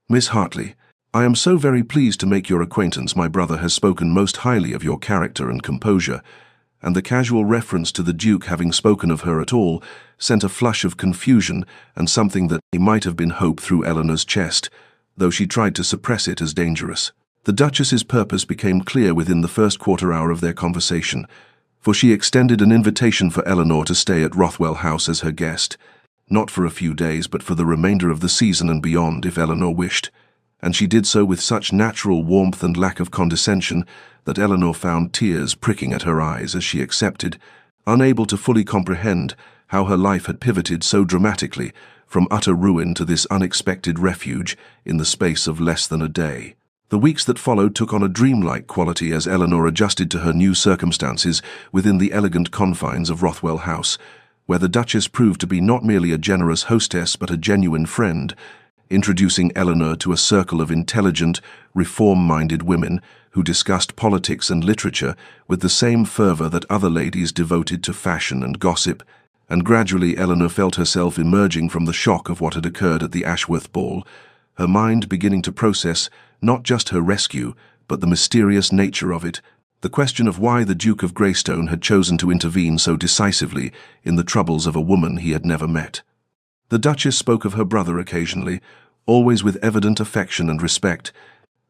"Miss Hartley, I am so very pleased to make your acquaintance. My brother has spoken most highly of your character and composure," and the casual reference to the Duke having spoken of her at all sent a flush of confusion and something that might have been hope through Eleanor's chest, though she tried to suppress it as dangerous. The Duchess's purpose became clear within the first quarter hour of their conversation, for she extended an invitation for Eleanor to stay at Rothwell House as her guest, not for a few days but for the remainder of the season and beyond if Eleanor wished, and she did so with such natural warmth and lack of condescension that Eleanor found tears pricking at her eyes as she accepted, unable to fully comprehend how her life had pivoted so dramatically from utter ruin to this unexpected refuge in the space of less than a day. The weeks that followed took on a dreamlike quality as Eleanor adjusted to her new circumstances within the elegant confines of Rothwell House, where the Duchess proved to be not merely a generous hostess but a genuine friend, introducing Eleanor to a circle of intelligent, reform-minded women who discussed politics and literature with the same fervor that other ladies devoted to fashion and gossip, and gradually Eleanor felt herself emerging from the shock of what had occurred at the Ashworth ball, her mind beginning to process not just her rescue, but the mysterious nature of it, the question of why the Duke of Greystone had chosen to intervene so decisively in the troubles of a woman he had never met. The Duchess spoke of her brother occasionally, always with evident affection and respect,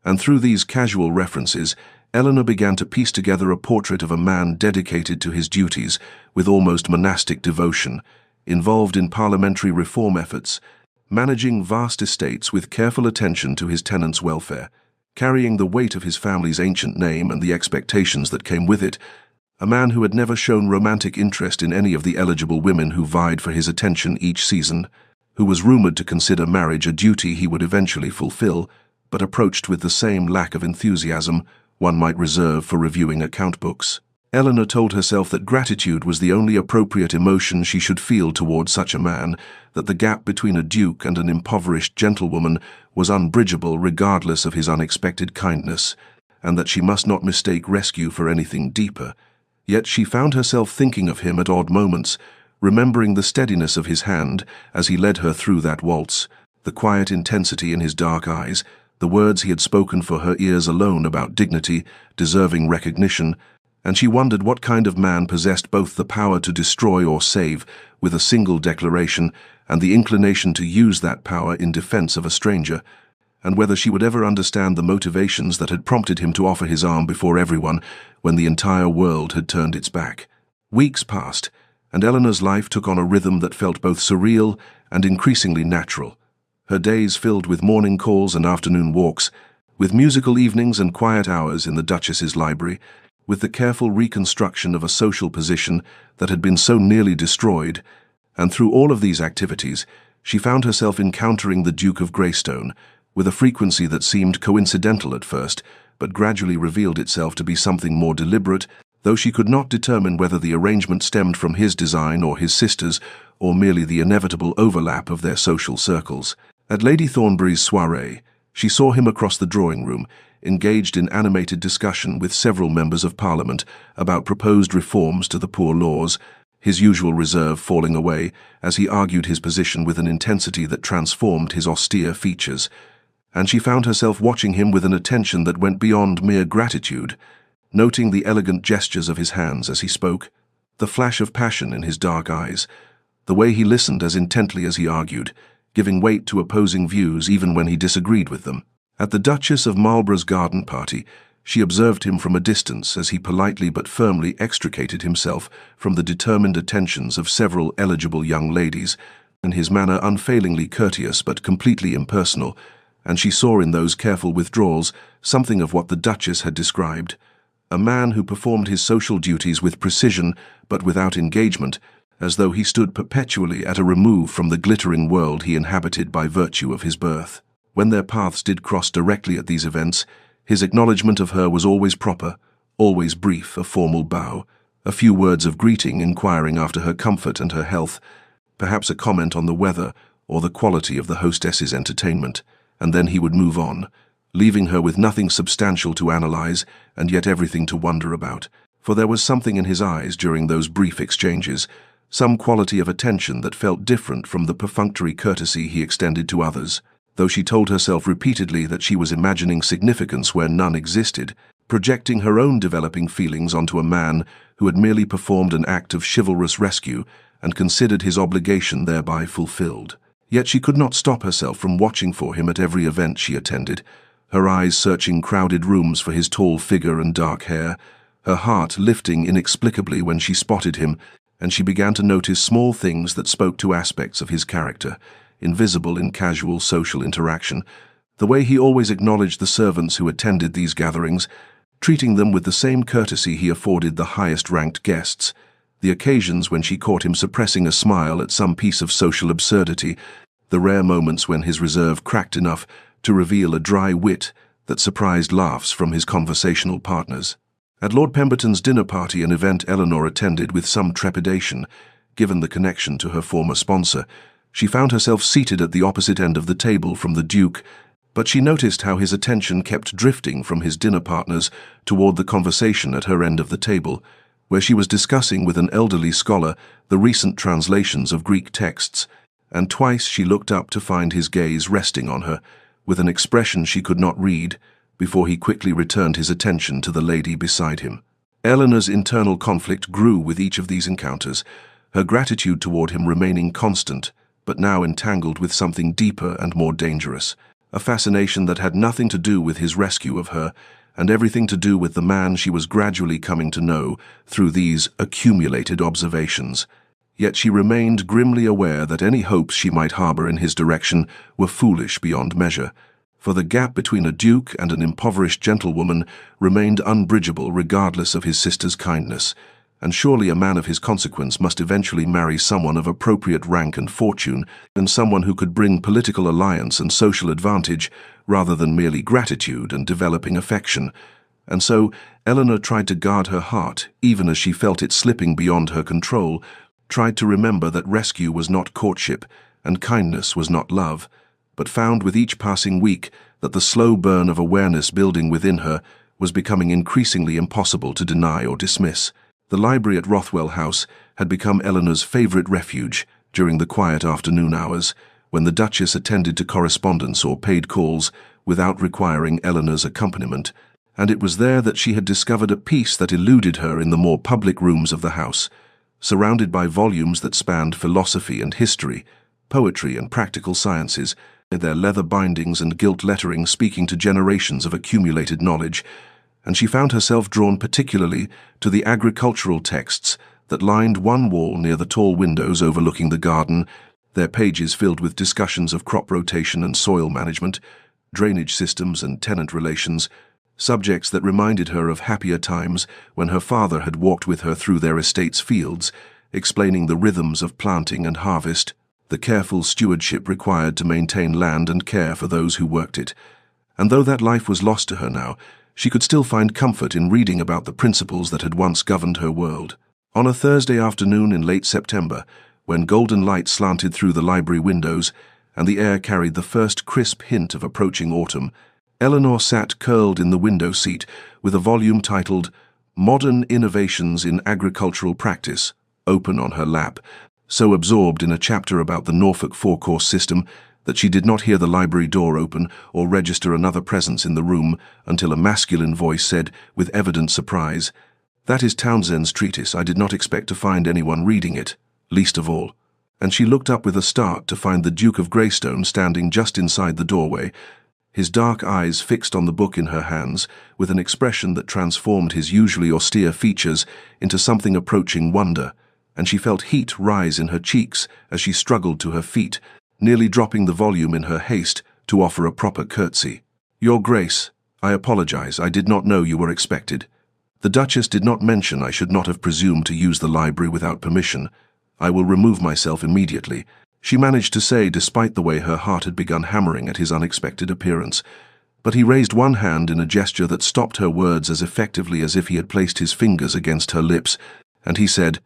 and through these casual references, Eleanor began to piece together a portrait of a man dedicated to his duties with almost monastic devotion, involved in parliamentary reform efforts, managing vast estates with careful attention to his tenants' welfare, carrying the weight of his family's ancient name and the expectations that came with it, a man who had never shown romantic interest in any of the eligible women who vied for his attention each season, who was rumored to consider marriage a duty he would eventually fulfill, but approached with the same lack of enthusiasm one might reserve for reviewing account books. Eleanor told herself that gratitude was the only appropriate emotion she should feel toward such a man, that the gap between a duke and an impoverished gentlewoman was unbridgeable regardless of his unexpected kindness, and that she must not mistake rescue for anything deeper. Yet she found herself thinking of him at odd moments, remembering the steadiness of his hand as he led her through that waltz, the quiet intensity in his dark eyes, the words he had spoken for her ears alone about dignity, deserving recognition, and she wondered what kind of man possessed both the power to destroy or save with a single declaration and the inclination to use that power in defense of a stranger, and whether she would ever understand the motivations that had prompted him to offer his arm before everyone when the entire world had turned its back. Weeks passed, and Eleanor's life took on a rhythm that felt both surreal and increasingly natural. Her days filled with morning calls and afternoon walks, with musical evenings and quiet hours in the Duchess's library, with the careful reconstruction of a social position that had been so nearly destroyed, and through all of these activities, she found herself encountering the Duke of Greystone, with a frequency that seemed coincidental at first, but gradually revealed itself to be something more deliberate, though she could not determine whether the arrangement stemmed from his design or his sister's, or merely the inevitable overlap of their social circles. At Lady Thornbury's soirée, she saw him across the drawing-room, engaged in animated discussion with several members of Parliament about proposed reforms to the poor laws, his usual reserve falling away as he argued his position with an intensity that transformed his austere features, and she found herself watching him with an attention that went beyond mere gratitude, noting the elegant gestures of his hands as he spoke, the flash of passion in his dark eyes, the way he listened as intently as he argued, giving weight to opposing views even when he disagreed with them. At the Duchess of Marlborough's garden party, She observed him from a distance as he politely but firmly extricated himself from the determined attentions of several eligible young ladies, and his manner unfailingly courteous but completely impersonal, and she saw in those careful withdrawals something of what the Duchess had described. A man who performed his social duties with precision but without engagement, as though he stood perpetually at a remove from the glittering world he inhabited by virtue of his birth. When their paths did cross directly at these events, his acknowledgment of her was always proper, always brief, a formal bow, a few words of greeting inquiring after her comfort and her health, perhaps a comment on the weather or the quality of the hostess's entertainment, and then he would move on, leaving her with nothing substantial to analyze and yet everything to wonder about. For there was something in his eyes during those brief exchanges, some quality of attention that felt different from the perfunctory courtesy he extended to others. Though she told herself repeatedly that she was imagining significance where none existed, projecting her own developing feelings onto a man who had merely performed an act of chivalrous rescue and considered his obligation thereby fulfilled. Yet she could not stop herself from watching for him at every event she attended, her eyes searching crowded rooms for his tall figure and dark hair, her heart lifting inexplicably when she spotted him, and she began to notice small things that spoke to aspects of his character, invisible in casual social interaction, the way he always acknowledged the servants who attended these gatherings, treating them with the same courtesy he afforded the highest-ranked guests, the occasions when she caught him suppressing a smile at some piece of social absurdity, the rare moments when his reserve cracked enough to reveal a dry wit that surprised laughs from his conversational partners. At Lord Pemberton's dinner party, an event Eleanor attended with some trepidation, given the connection to her former sponsor, she found herself seated at the opposite end of the table from the Duke, but she noticed how his attention kept drifting from his dinner partners toward the conversation at her end of the table, where she was discussing with an elderly scholar the recent translations of Greek texts, and twice she looked up to find his gaze resting on her, with an expression she could not read, before he quickly returned his attention to the lady beside him. Eleanor's internal conflict grew with each of these encounters, her gratitude toward him remaining constant, but now entangled with something deeper and more dangerous, a fascination that had nothing to do with his rescue of her, and everything to do with the man she was gradually coming to know through these accumulated observations. Yet she remained grimly aware that any hopes she might harbor in his direction were foolish beyond measure, for the gap between a duke and an impoverished gentlewoman remained unbridgeable regardless of his sister's kindness, and surely a man of his consequence must eventually marry someone of appropriate rank and fortune, and someone who could bring political alliance and social advantage rather than merely gratitude and developing affection. And so Eleanor tried to guard her heart, even as she felt it slipping beyond her control, tried to remember that rescue was not courtship and kindness was not love, but found with each passing week that the slow burn of awareness building within her was becoming increasingly impossible to deny or dismiss. The library at Rothwell House had become Eleanor's favorite refuge during the quiet afternoon hours, when the Duchess attended to correspondence or paid calls without requiring Eleanor's accompaniment, and it was there that she had discovered a peace that eluded her in the more public rooms of the house, surrounded by volumes that spanned philosophy and history, poetry and practical sciences, their leather bindings and gilt lettering speaking to generations of accumulated knowledge, and she found herself drawn particularly to the agricultural texts that lined one wall near the tall windows overlooking the garden, their pages filled with discussions of crop rotation and soil management, drainage systems and tenant relations, subjects that reminded her of happier times when her father had walked with her through their estate's fields, explaining the rhythms of planting and harvest, the careful stewardship required to maintain land and care for those who worked it. And though that life was lost to her now, she could still find comfort in reading about the principles that had once governed her world. On a Thursday afternoon in late September, when golden light slanted through the library windows and the air carried the first crisp hint of approaching autumn, Eleanor sat curled in the window seat with a volume titled Modern Innovations in Agricultural Practice open on her lap, so absorbed in a chapter about the Norfolk four-course system that she did not hear the library door open or register another presence in the room until a masculine voice said, with evident surprise, "That is Townsend's treatise. I did not expect to find anyone reading it, least of all." And she looked up with a start to find the Duke of Greystone standing just inside the doorway, his dark eyes fixed on the book in her hands, with an expression that transformed his usually austere features into something approaching wonder, and she felt heat rise in her cheeks as she struggled to her feet, nearly dropping the volume in her haste to offer a proper curtsy. "Your Grace, I apologize, I did not know you were expected. The Duchess did not mention I should not have presumed to use the library without permission. I will remove myself immediately," she managed to say despite the way her heart had begun hammering at his unexpected appearance. But he raised one hand in a gesture that stopped her words as effectively as if he had placed his fingers against her lips, and he said,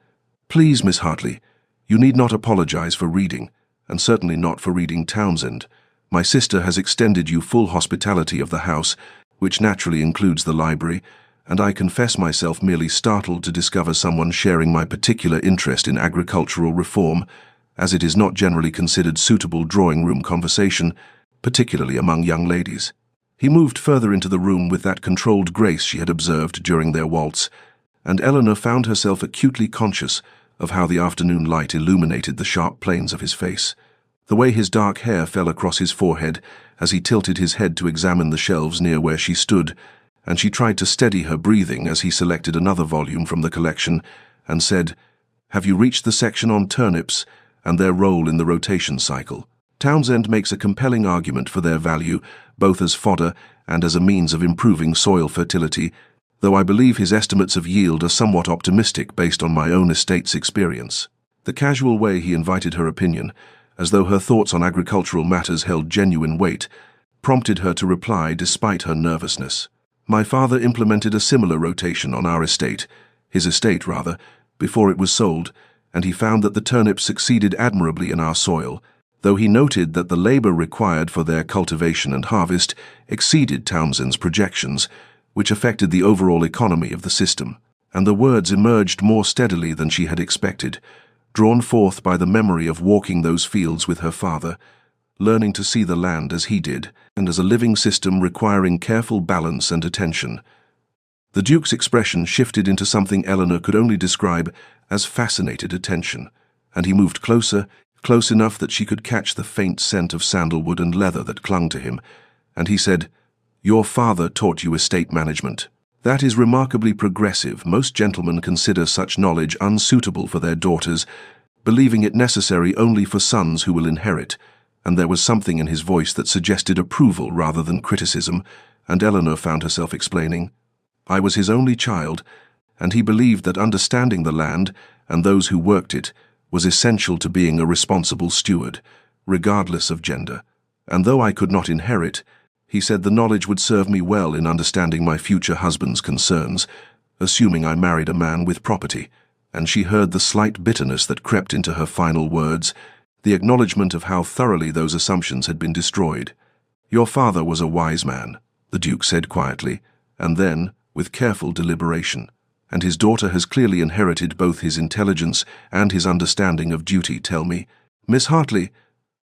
"Please, Miss Hartley, you need not apologize for reading, and certainly not for reading Townsend. My sister has extended you full hospitality of the house, which naturally includes the library, and I confess myself merely startled to discover someone sharing my particular interest in agricultural reform, as it is not generally considered suitable drawing-room conversation, particularly among young ladies." He moved further into the room with that controlled grace she had observed during their waltz, and Eleanor found herself acutely conscious of how the afternoon light illuminated the sharp planes of his face, the way his dark hair fell across his forehead as he tilted his head to examine the shelves near where she stood, and she tried to steady her breathing as he selected another volume from the collection and said, "Have you reached the section on turnips and their role in the rotation cycle? Townsend makes a compelling argument for their value, both as fodder and as a means of improving soil fertility, though I believe his estimates of yield are somewhat optimistic based on my own estate's experience." The casual way he invited her opinion, as though her thoughts on agricultural matters held genuine weight, prompted her to reply despite her nervousness. "My father implemented a similar rotation on our estate, his estate rather, before it was sold, and he found that the turnips succeeded admirably in our soil, though he noted that the labor required for their cultivation and harvest exceeded Townsend's projections, which affected the overall economy of the system." And the words emerged more steadily than she had expected, drawn forth by the memory of walking those fields with her father, learning to see the land as he did, and as a living system requiring careful balance and attention. The Duke's expression shifted into something Eleanor could only describe as fascinated attention, and he moved closer, close enough that she could catch the faint scent of sandalwood and leather that clung to him, and he said, "Your father taught you estate management. That is remarkably progressive. Most gentlemen consider such knowledge unsuitable for their daughters, believing it necessary only for sons who will inherit," and there was something in his voice that suggested approval rather than criticism, and Eleanor found herself explaining, "I was his only child, and he believed that understanding the land and those who worked it was essential to being a responsible steward, regardless of gender. And though I could not inherit, he said the knowledge would serve me well in understanding my future husband's concerns, assuming I married a man with property," and she heard the slight bitterness that crept into her final words, the acknowledgement of how thoroughly those assumptions had been destroyed. "Your father was a wise man," the Duke said quietly, and then, with careful deliberation, "and his daughter has clearly inherited both his intelligence and his understanding of duty. Tell me, Miss Hartley,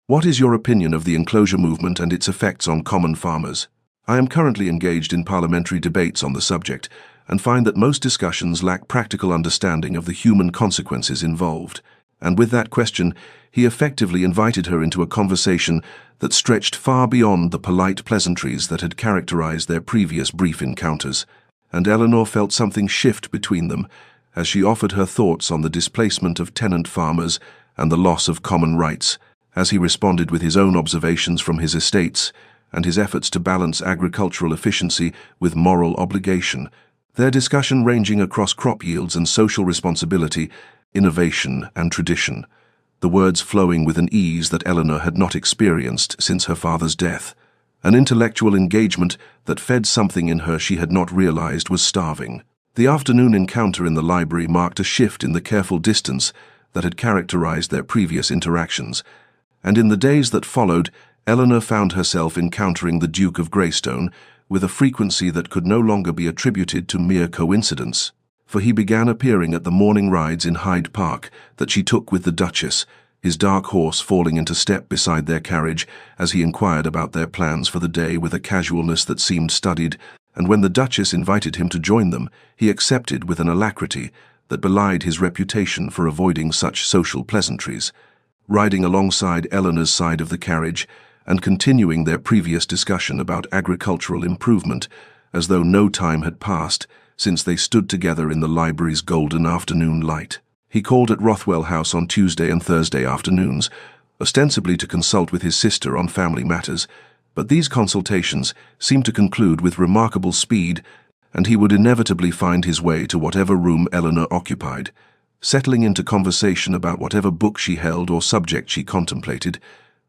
what is your opinion of the enclosure movement and its effects on common farmers? I am currently engaged in parliamentary debates on the subject, and find that most discussions lack practical understanding of the human consequences involved." And with that question, he effectively invited her into a conversation that stretched far beyond the polite pleasantries that had characterized their previous brief encounters, and Eleanor felt something shift between them as she offered her thoughts on the displacement of tenant farmers and the loss of common rights, as he responded with his own observations from his estates and his efforts to balance agricultural efficiency with moral obligation, their discussion ranging across crop yields and social responsibility, innovation and tradition, the words flowing with an ease that Eleanor had not experienced since her father's death, an intellectual engagement that fed something in her she had not realized was starving. The afternoon encounter in the library marked a shift in the careful distance that had characterized their previous interactions, and in the days that followed, Eleanor found herself encountering the Duke of Greystone with a frequency that could no longer be attributed to mere coincidence, for he began appearing at the morning rides in Hyde Park that she took with the Duchess, his dark horse falling into step beside their carriage as he inquired about their plans for the day with a casualness that seemed studied, and when the Duchess invited him to join them, he accepted with an alacrity that belied his reputation for avoiding such social pleasantries. Riding alongside Eleanor's side of the carriage, and continuing their previous discussion about agricultural improvement, as though no time had passed since they stood together in the library's golden afternoon light. He called at Rothwell House on Tuesday and Thursday afternoons, ostensibly to consult with his sister on family matters, but these consultations seemed to conclude with remarkable speed, and he would inevitably find his way to whatever room Eleanor occupied, settling into conversation about whatever book she held or subject she contemplated,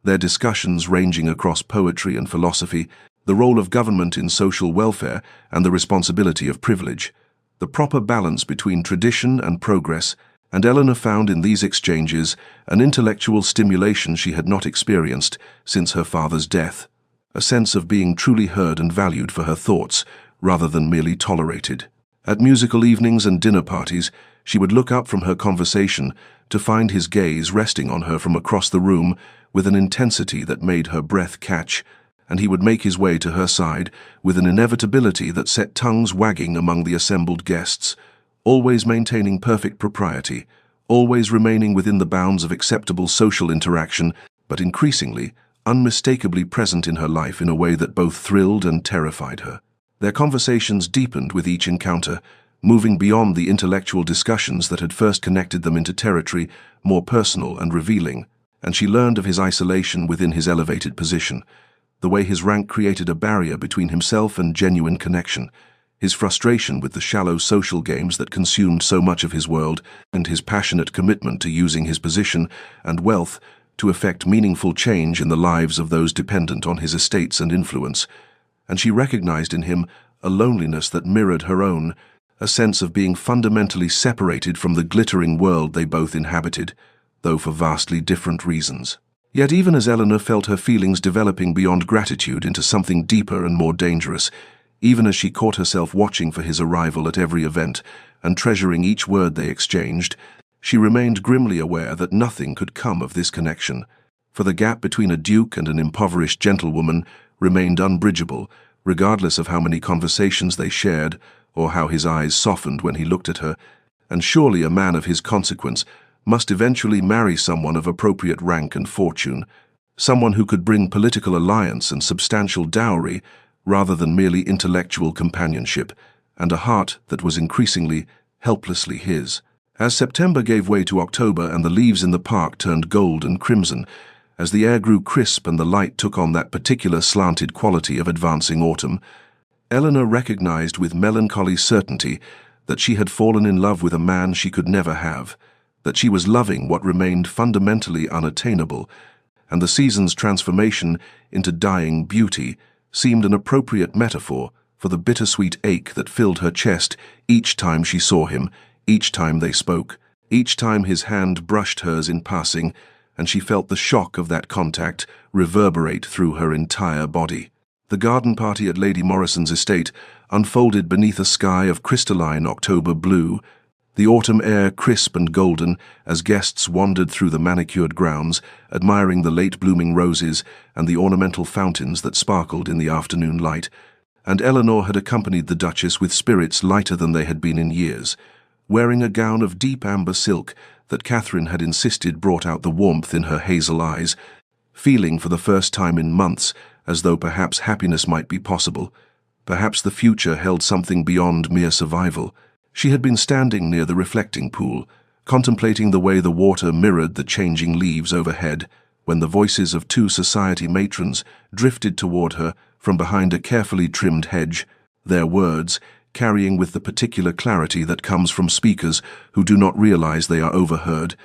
their discussions ranging across poetry and philosophy, the role of government in social welfare and the responsibility of privilege, the proper balance between tradition and progress, and Eleanor found in these exchanges an intellectual stimulation she had not experienced since her father's death, a sense of being truly heard and valued for her thoughts, rather than merely tolerated. At musical evenings and dinner parties, she would look up from her conversation to find his gaze resting on her from across the room with an intensity that made her breath catch, and he would make his way to her side with an inevitability that set tongues wagging among the assembled guests, always maintaining perfect propriety, always remaining within the bounds of acceptable social interaction, but increasingly, unmistakably present in her life in a way that both thrilled and terrified her. Their conversations deepened with each encounter, moving beyond the intellectual discussions that had first connected them into territory more personal and revealing, and she learned of his isolation within his elevated position, the way his rank created a barrier between himself and genuine connection, his frustration with the shallow social games that consumed so much of his world, and his passionate commitment to using his position and wealth to effect meaningful change in the lives of those dependent on his estates and influence. And she recognized in him a loneliness that mirrored her own, a sense of being fundamentally separated from the glittering world they both inhabited, though for vastly different reasons. Yet even as Eleanor felt her feelings developing beyond gratitude into something deeper and more dangerous, even as she caught herself watching for his arrival at every event and treasuring each word they exchanged, she remained grimly aware that nothing could come of this connection, for the gap between a duke and an impoverished gentlewoman remained unbridgeable, regardless of how many conversations they shared or how his eyes softened when he looked at her, and surely a man of his consequence must eventually marry someone of appropriate rank and fortune, someone who could bring political alliance and substantial dowry rather than merely intellectual companionship, and a heart that was increasingly, helplessly his. As September gave way to October and the leaves in the park turned gold and crimson, as the air grew crisp and the light took on that particular slanted quality of advancing autumn, Eleanor recognized with melancholy certainty that she had fallen in love with a man she could never have, that she was loving what remained fundamentally unattainable, and the season's transformation into dying beauty seemed an appropriate metaphor for the bittersweet ache that filled her chest each time she saw him, each time they spoke, each time his hand brushed hers in passing, and she felt the shock of that contact reverberate through her entire body. The garden party at Lady Morrison's estate unfolded beneath a sky of crystalline October blue, the autumn air crisp and golden as guests wandered through the manicured grounds, admiring the late-blooming roses and the ornamental fountains that sparkled in the afternoon light, and Eleanor had accompanied the Duchess with spirits lighter than they had been in years, wearing a gown of deep amber silk that Catherine had insisted brought out the warmth in her hazel eyes, feeling for the first time in months as though perhaps happiness might be possible, perhaps the future held something beyond mere survival. She had been standing near the reflecting pool, contemplating the way the water mirrored the changing leaves overhead, when the voices of two society matrons drifted toward her from behind a carefully trimmed hedge, their words carrying with the particular clarity that comes from speakers who do not realize they are overheard,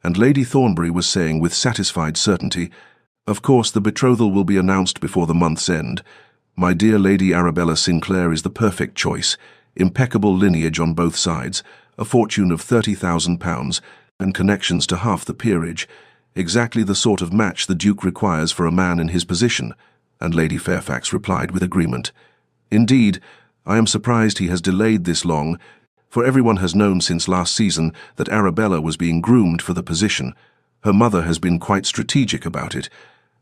and Lady Thornbury was saying with satisfied certainty, "Of course the betrothal will be announced before the month's end. My dear Lady Arabella Sinclair is the perfect choice, impeccable lineage on both sides, a fortune of £30,000 and connections to half the peerage, exactly the sort of match the Duke requires for a man in his position," and Lady Fairfax replied with agreement. "Indeed, I am surprised he has delayed this long, for everyone has known since last season that Arabella was being groomed for the position. Her mother has been quite strategic about it,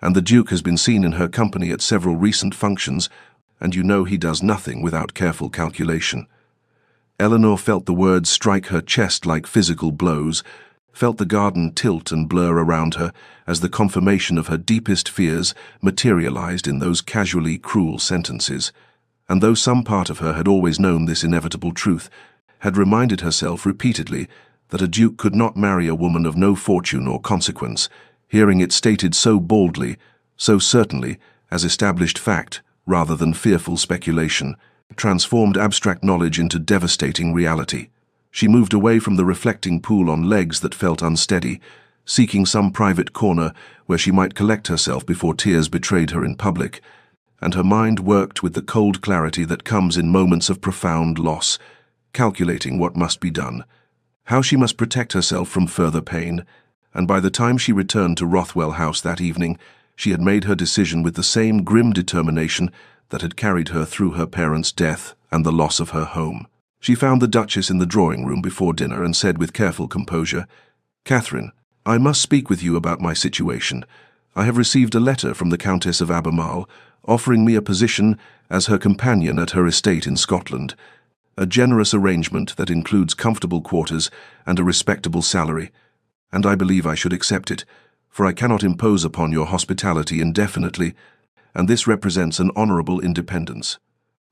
and the Duke has been seen in her company at several recent functions, and you know he does nothing without careful calculation." Eleanor felt the words strike her chest like physical blows, felt the garden tilt and blur around her as the confirmation of her deepest fears materialized in those casually cruel sentences. And though some part of her had always known this inevitable truth, had reminded herself repeatedly that a duke could not marry a woman of no fortune or consequence, hearing it stated so boldly, so certainly, as established fact rather than fearful speculation, transformed abstract knowledge into devastating reality. She moved away from the reflecting pool on legs that felt unsteady, seeking some private corner where she might collect herself before tears betrayed her in public, and her mind worked with the cold clarity that comes in moments of profound loss, calculating what must be done, how she must protect herself from further pain. And by the time she returned to Rothwell House that evening, she had made her decision with the same grim determination that had carried her through her parents' death and the loss of her home. She found the Duchess in the drawing-room before dinner and said with careful composure, "Catherine, I must speak with you about my situation. I have received a letter from the Countess of Albemarle offering me a position as her companion at her estate in Scotland, a generous arrangement that includes comfortable quarters and a respectable salary, and I believe I should accept it, for I cannot impose upon your hospitality indefinitely, and this represents an honorable independence."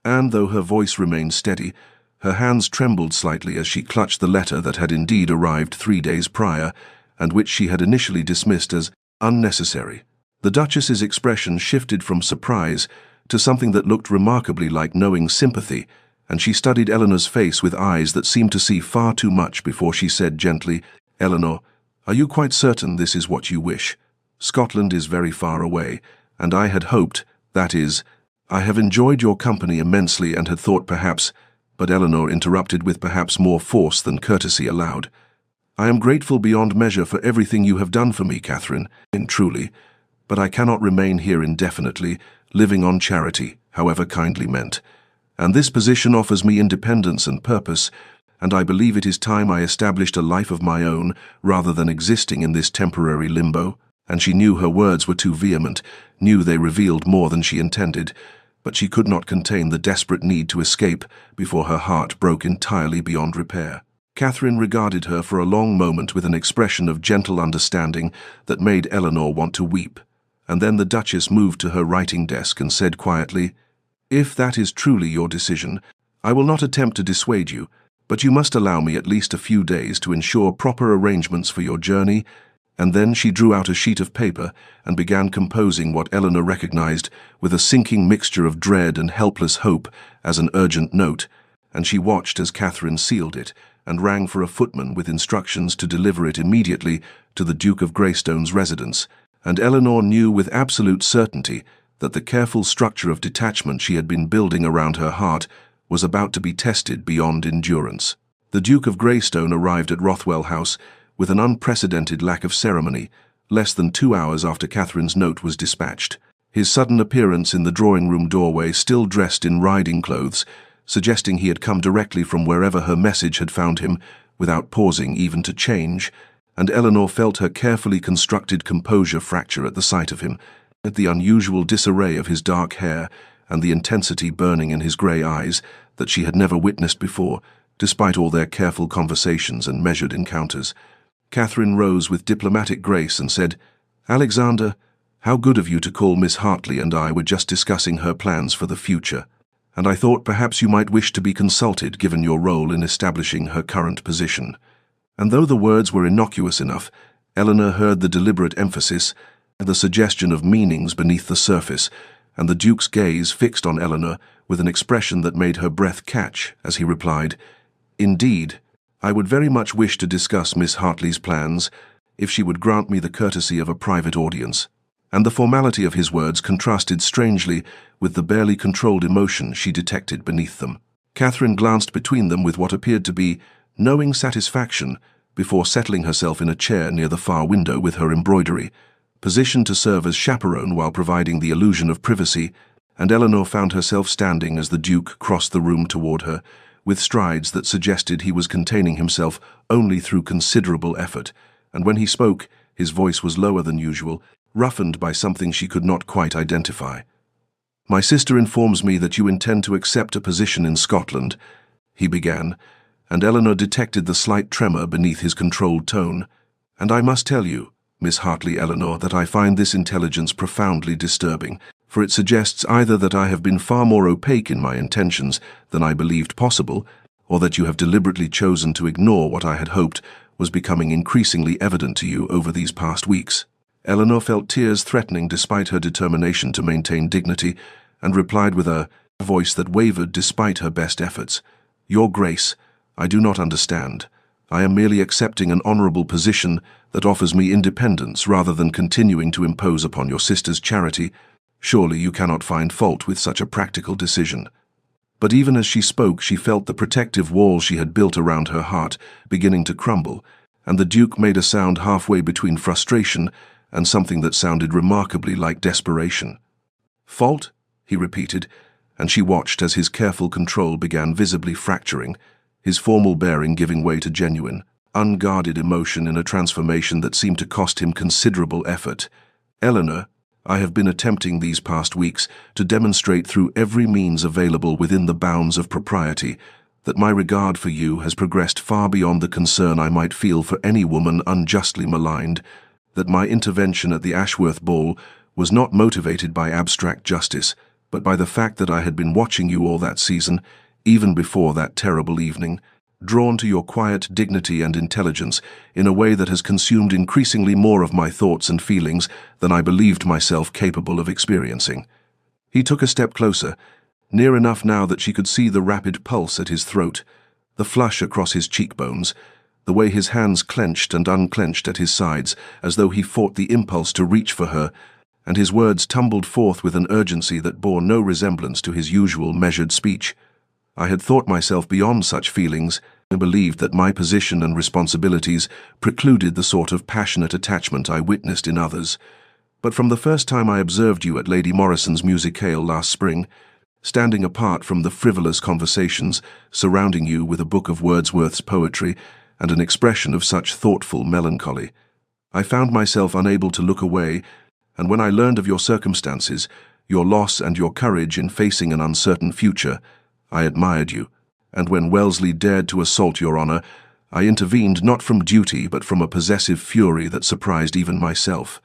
And though her voice remained steady, her hands trembled slightly as she clutched the letter that had indeed arrived 3 days prior, and which she had initially dismissed as unnecessary. The Duchess's expression shifted from surprise to something that looked remarkably like knowing sympathy, and she studied Eleanor's face with eyes that seemed to see far too much before she said gently, "Eleanor, are you quite certain this is what you wish? Scotland is very far away, and I had hoped, that is, I have enjoyed your company immensely and had thought perhaps—" But Eleanor interrupted with perhaps more force than courtesy allowed. "I am grateful beyond measure for everything you have done for me, Catherine, truly, but I cannot remain here indefinitely, living on charity, however kindly meant. And this position offers me independence and purpose, and I believe it is time I established a life of my own rather than existing in this temporary limbo." And she knew her words were too vehement, knew they revealed more than she intended, but she could not contain the desperate need to escape before her heart broke entirely beyond repair. Catherine regarded her for a long moment with an expression of gentle understanding that made Eleanor want to weep, and then the Duchess moved to her writing desk and said quietly, "If that is truly your decision, I will not attempt to dissuade you, but you must allow me at least a few days to ensure proper arrangements for your journey." And then she drew out a sheet of paper and began composing what Eleanor recognized with a sinking mixture of dread and helpless hope as an urgent note, and she watched as Catherine sealed it and rang for a footman with instructions to deliver it immediately to the Duke of Greystone's residence, and Eleanor knew with absolute certainty that the careful structure of detachment she had been building around her heart was about to be tested beyond endurance. The Duke of Greystone arrived at Rothwell House with an unprecedented lack of ceremony, less than 2 hours after Catherine's note was dispatched. His sudden appearance in the drawing-room doorway, still dressed in riding clothes, suggesting he had come directly from wherever her message had found him, without pausing even to change, and Eleanor felt her carefully constructed composure fracture at the sight of him, at the unusual disarray of his dark hair and the intensity burning in his grey eyes that she had never witnessed before, despite all their careful conversations and measured encounters. Catherine rose with diplomatic grace and said, "Alexander, how good of you to call. Miss Hartley and I were just discussing her plans for the future, and I thought perhaps you might wish to be consulted given your role in establishing her current position." And though the words were innocuous enough, Eleanor heard the deliberate emphasis and the suggestion of meanings beneath the surface, and the Duke's gaze fixed on Eleanor with an expression that made her breath catch as he replied, "Indeed, I would very much wish to discuss Miss Hartley's plans, if she would grant me the courtesy of a private audience." And the formality of his words contrasted strangely with the barely controlled emotion she detected beneath them. Catherine glanced between them with what appeared to be knowing satisfaction before settling herself in a chair near the far window with her embroidery, positioned to serve as chaperone while providing the illusion of privacy, and Eleanor found herself standing as the Duke crossed the room toward her, with strides that suggested he was containing himself only through considerable effort, and when he spoke, his voice was lower than usual, roughened by something she could not quite identify. "My sister informs me that you intend to accept a position in Scotland," he began, and Eleanor detected the slight tremor beneath his controlled tone. And I must tell you, Miss Hartley Eleanor, that I find this intelligence profoundly disturbing, for it suggests either that I have been far more opaque in my intentions than I believed possible, or that you have deliberately chosen to ignore what I had hoped was becoming increasingly evident to you over these past weeks. Eleanor felt tears threatening despite her determination to maintain dignity, and replied with a voice that wavered despite her best efforts, "Your Grace, I do not understand. I am merely accepting an honourable position that offers me independence rather than continuing to impose upon your sister's charity. Surely you cannot find fault with such a practical decision." But even as she spoke, she felt the protective wall she had built around her heart beginning to crumble, and the Duke made a sound halfway between frustration and something that sounded remarkably like desperation. "Fault?" he repeated, and she watched as his careful control began visibly fracturing, his formal bearing giving way to genuine, unguarded emotion in a transformation that seemed to cost him considerable effort. "Eleanor, I have been attempting these past weeks to demonstrate through every means available within the bounds of propriety that my regard for you has progressed far beyond the concern I might feel for any woman unjustly maligned, that my intervention at the Ashworth ball was not motivated by abstract justice, but by the fact that I had been watching you all that season, even before that terrible evening, drawn to your quiet dignity and intelligence in a way that has consumed increasingly more of my thoughts and feelings than I believed myself capable of experiencing." He took a step closer, near enough now that she could see the rapid pulse at his throat, the flush across his cheekbones, the way his hands clenched and unclenched at his sides as though he fought the impulse to reach for her, and his words tumbled forth with an urgency that bore no resemblance to his usual measured speech. "I had thought myself beyond such feelings, and believed that my position and responsibilities precluded the sort of passionate attachment I witnessed in others. But from the first time I observed you at Lady Morrison's musicale last spring, standing apart from the frivolous conversations surrounding you with a book of Wordsworth's poetry and an expression of such thoughtful melancholy, I found myself unable to look away, and when I learned of your circumstances, your loss and your courage in facing an uncertain future, I admired you, and when Wellesley dared to assault your honour, I intervened not from duty but from a possessive fury that surprised even myself."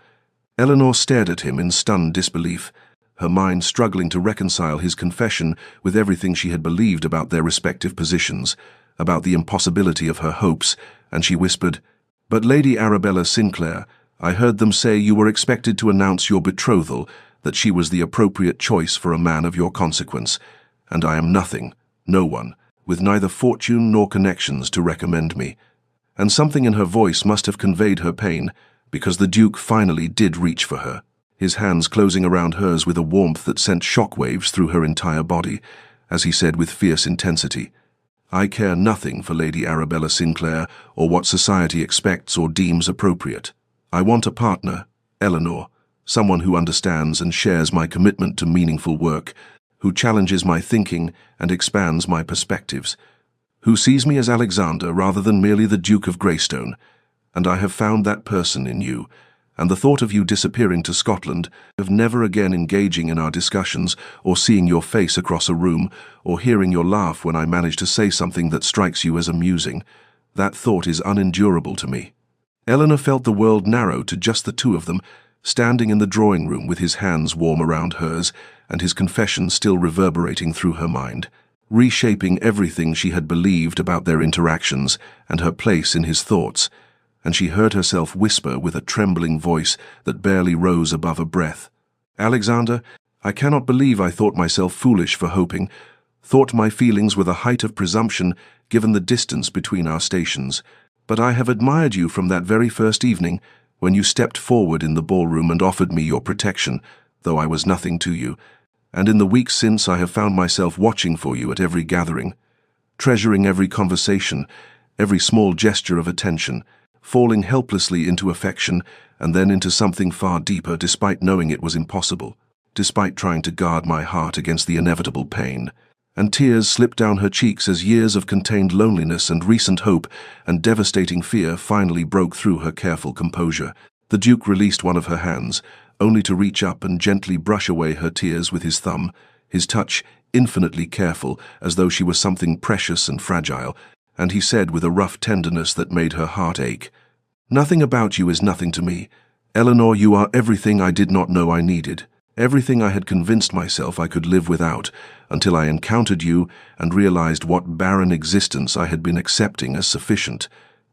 Eleanor stared at him in stunned disbelief, her mind struggling to reconcile his confession with everything she had believed about their respective positions, about the impossibility of her hopes, and she whispered, "But Lady Arabella Sinclair, I heard them say you were expected to announce your betrothal, that she was the appropriate choice for a man of your consequence, and I am nothing, no one, with neither fortune nor connections to recommend me." And something in her voice must have conveyed her pain, because the Duke finally did reach for her, his hands closing around hers with a warmth that sent shockwaves through her entire body, as he said with fierce intensity, "I care nothing for Lady Arabella Sinclair or what society expects or deems appropriate. I want a partner, Eleanor, someone who understands and shares my commitment to meaningful work, who challenges my thinking and expands my perspectives, who sees me as Alexander rather than merely the Duke of Greystone, and I have found that person in you, and the thought of you disappearing to Scotland, of never again engaging in our discussions or seeing your face across a room or hearing your laugh when I manage to say something that strikes you as amusing, that thought is unendurable to me." Eleanor felt the world narrow to just the two of them, standing in the drawing room with his hands warm around hers and his confession still reverberating through her mind, reshaping everything she had believed about their interactions and her place in his thoughts, and she heard herself whisper with a trembling voice that barely rose above a breath, "Alexander, I cannot believe I thought myself foolish for hoping, thought my feelings were the height of presumption given the distance between our stations, but I have admired you from that very first evening, when you stepped forward in the ballroom and offered me your protection, though I was nothing to you, and in the weeks since I have found myself watching for you at every gathering, treasuring every conversation, every small gesture of attention, falling helplessly into affection and then into something far deeper despite knowing it was impossible, despite trying to guard my heart against the inevitable pain." And tears slipped down her cheeks as years of contained loneliness and recent hope and devastating fear finally broke through her careful composure. The Duke released one of her hands, only to reach up and gently brush away her tears with his thumb, his touch infinitely careful, as though she was something precious and fragile, and he said with a rough tenderness that made her heart ache, Nothing about you is nothing to me. Eleanor, you are everything I did not know I needed. Everything I had convinced myself I could live without, until I encountered you and realized what barren existence I had been accepting as sufficient.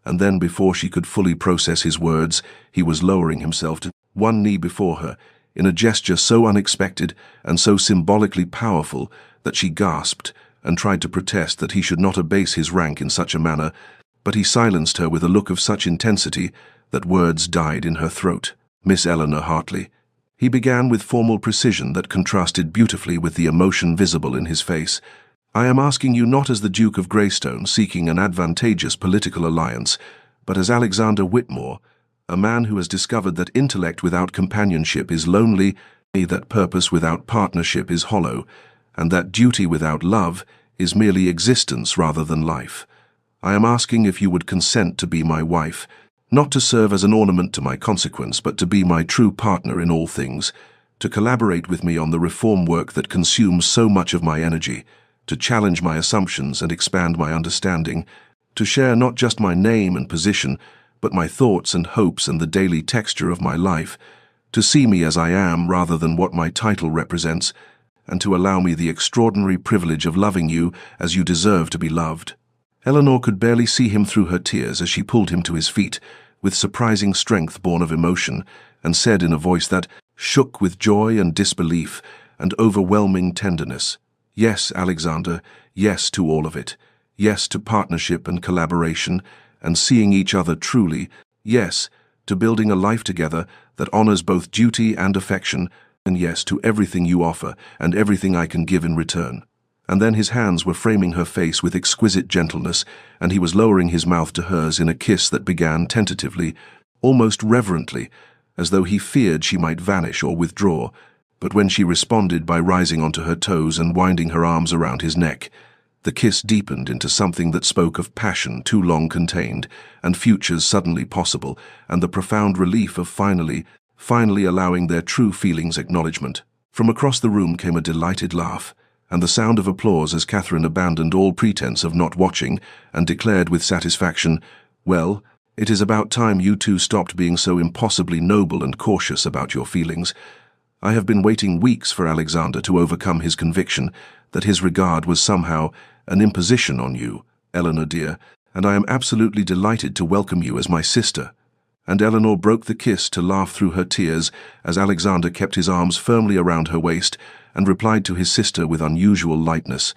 And then, before she could fully process his words, he was lowering himself to one knee before her, in a gesture so unexpected and so symbolically powerful that she gasped and tried to protest that he should not abase his rank in such a manner, but he silenced her with a look of such intensity that words died in her throat. Miss Eleanor Hartley. He began with formal precision that contrasted beautifully with the emotion visible in his face. I am asking you not as the Duke of Greystone seeking an advantageous political alliance, but as Alexander Whitmore, a man who has discovered that intellect without companionship is lonely, that purpose without partnership is hollow, and that duty without love is merely existence rather than life. I am asking if you would consent to be my wife, not to serve as an ornament to my consequence, but to be my true partner in all things, to collaborate with me on the reform work that consumes so much of my energy, to challenge my assumptions and expand my understanding, to share not just my name and position, but my thoughts and hopes and the daily texture of my life, to see me as I am rather than what my title represents, and to allow me the extraordinary privilege of loving you as you deserve to be loved. Eleanor could barely see him through her tears as she pulled him to his feet, with surprising strength born of emotion, and said in a voice that shook with joy and disbelief and overwhelming tenderness, "Yes, Alexander, yes to all of it. Yes to partnership and collaboration, and seeing each other truly. Yes to building a life together that honors both duty and affection, and yes to everything you offer and everything I can give in return." And then his hands were framing her face with exquisite gentleness, and he was lowering his mouth to hers in a kiss that began tentatively, almost reverently, as though he feared she might vanish or withdraw. But when she responded by rising onto her toes and winding her arms around his neck, the kiss deepened into something that spoke of passion too long contained, and futures suddenly possible, and the profound relief of finally allowing their true feelings acknowledgement. From across the room came a delighted laugh, and the sound of applause as Catherine abandoned all pretense of not watching and declared with satisfaction, "Well, it is about time you two stopped being so impossibly noble and cautious about your feelings. I have been waiting weeks for Alexander to overcome his conviction that his regard was somehow an imposition on you, Eleanor dear, and I am absolutely delighted to welcome you as my sister." And Eleanor broke the kiss to laugh through her tears as Alexander kept his arms firmly around her waist and replied to his sister with unusual lightness,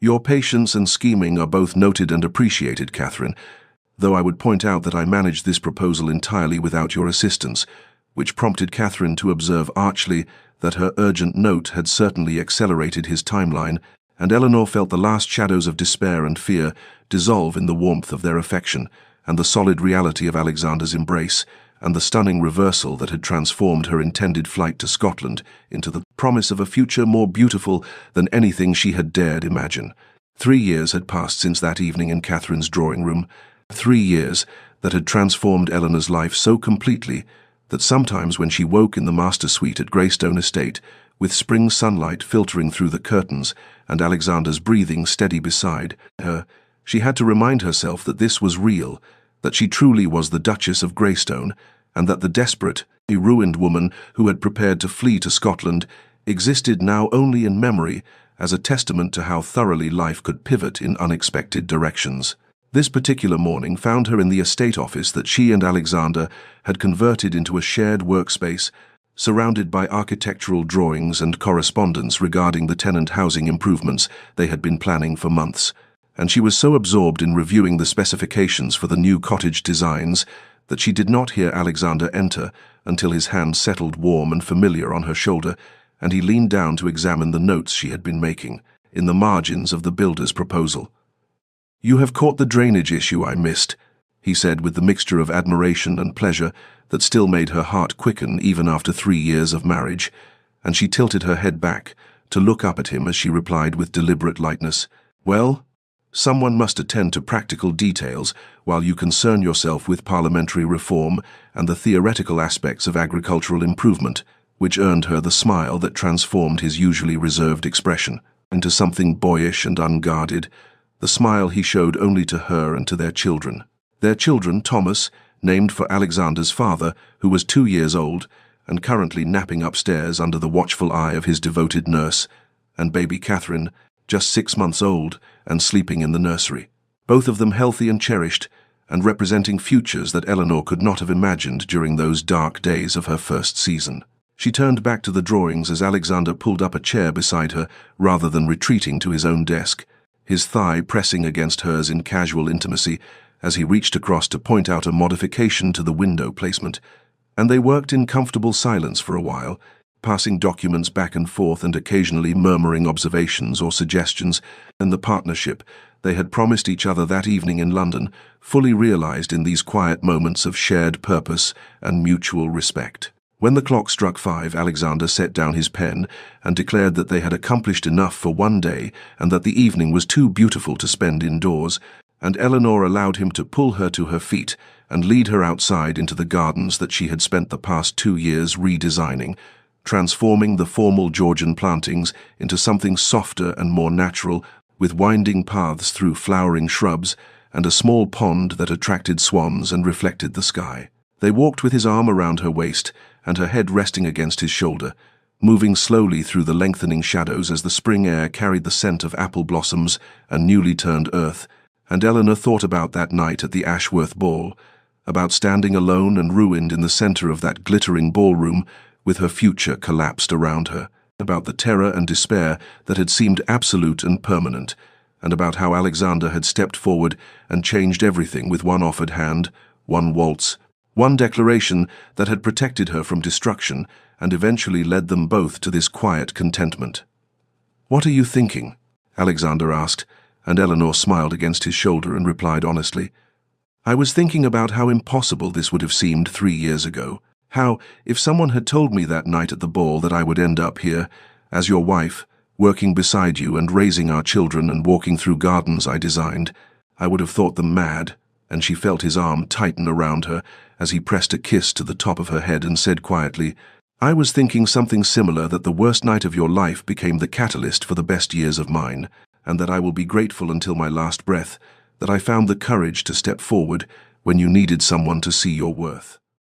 "Your patience and scheming are both noted and appreciated, Catherine, though I would point out that I managed this proposal entirely without your assistance," which prompted Catherine to observe archly that her urgent note had certainly accelerated his timeline, and Eleanor felt the last shadows of despair and fear dissolve in the warmth of their affection, and the solid reality of Alexander's embrace, and the stunning reversal that had transformed her intended flight to Scotland into the promise of a future more beautiful than anything she had dared imagine. 3 years had passed since that evening in Catherine's drawing room, 3 years that had transformed Eleanor's life so completely that sometimes when she woke in the master suite at Greystone Estate, with spring sunlight filtering through the curtains and Alexander's breathing steady beside her, she had to remind herself that this was real, that she truly was the Duchess of Greystone, and that the desperate, ruined woman who had prepared to flee to Scotland existed now only in memory as a testament to how thoroughly life could pivot in unexpected directions. This particular morning found her in the estate office that she and Alexander had converted into a shared workspace, surrounded by architectural drawings and correspondence regarding the tenant housing improvements they had been planning for months, and she was so absorbed in reviewing the specifications for the new cottage designs that she did not hear Alexander enter until his hand settled warm and familiar on her shoulder, and he leaned down to examine the notes she had been making in the margins of the builder's proposal. "You have caught the drainage issue I missed," he said with the mixture of admiration and pleasure that still made her heart quicken even after 3 years of marriage, and she tilted her head back to look up at him as she replied with deliberate lightness, "Well, someone must attend to practical details while you concern yourself with parliamentary reform and the theoretical aspects of agricultural improvement," which earned her the smile that transformed his usually reserved expression into something boyish and unguarded, the smile he showed only to her and to their children. Their children, Thomas, named for Alexander's father, who was 2 years old and currently napping upstairs under the watchful eye of his devoted nurse, and baby Catherine, just 6 months old and sleeping in the nursery. Both of them healthy and cherished, and representing futures that Eleanor could not have imagined during those dark days of her first season. She turned back to the drawings as Alexander pulled up a chair beside her rather than retreating to his own desk, his thigh pressing against hers in casual intimacy as he reached across to point out a modification to the window placement. And they worked in comfortable silence for a while, passing documents back and forth and occasionally murmuring observations or suggestions, and the partnership they had promised each other that evening in London fully realized in these quiet moments of shared purpose and mutual respect. When the clock struck 5, Alexander set down his pen and declared that they had accomplished enough for one day and that the evening was too beautiful to spend indoors, and Eleanor allowed him to pull her to her feet and lead her outside into the gardens that she had spent the past 2 years redesigning, transforming the formal Georgian plantings into something softer and more natural, with winding paths through flowering shrubs and a small pond that attracted swans and reflected the sky. They walked with his arm around her waist and her head resting against his shoulder, moving slowly through the lengthening shadows as the spring air carried the scent of apple blossoms and newly turned earth. And Eleanor thought about that night at the Ashworth ball, about standing alone and ruined in the center of that glittering ballroom with her future collapsed around her, about the terror and despair that had seemed absolute and permanent, and about how Alexander had stepped forward and changed everything with one offered hand, one waltz, one declaration that had protected her from destruction and eventually led them both to this quiet contentment. "What are you thinking?" Alexander asked, and Eleanor smiled against his shoulder and replied honestly, "I was thinking about how impossible this would have seemed 3 years ago. How, if someone had told me that night at the ball that I would end up here, as your wife, working beside you and raising our children and walking through gardens I designed, I would have thought them mad." And she felt his arm tighten around her as he pressed a kiss to the top of her head and said quietly, "I was thinking something similar, that the worst night of your life became the catalyst for the best years of mine, and that I will be grateful until my last breath that I found the courage to step forward when you needed someone to see your worth."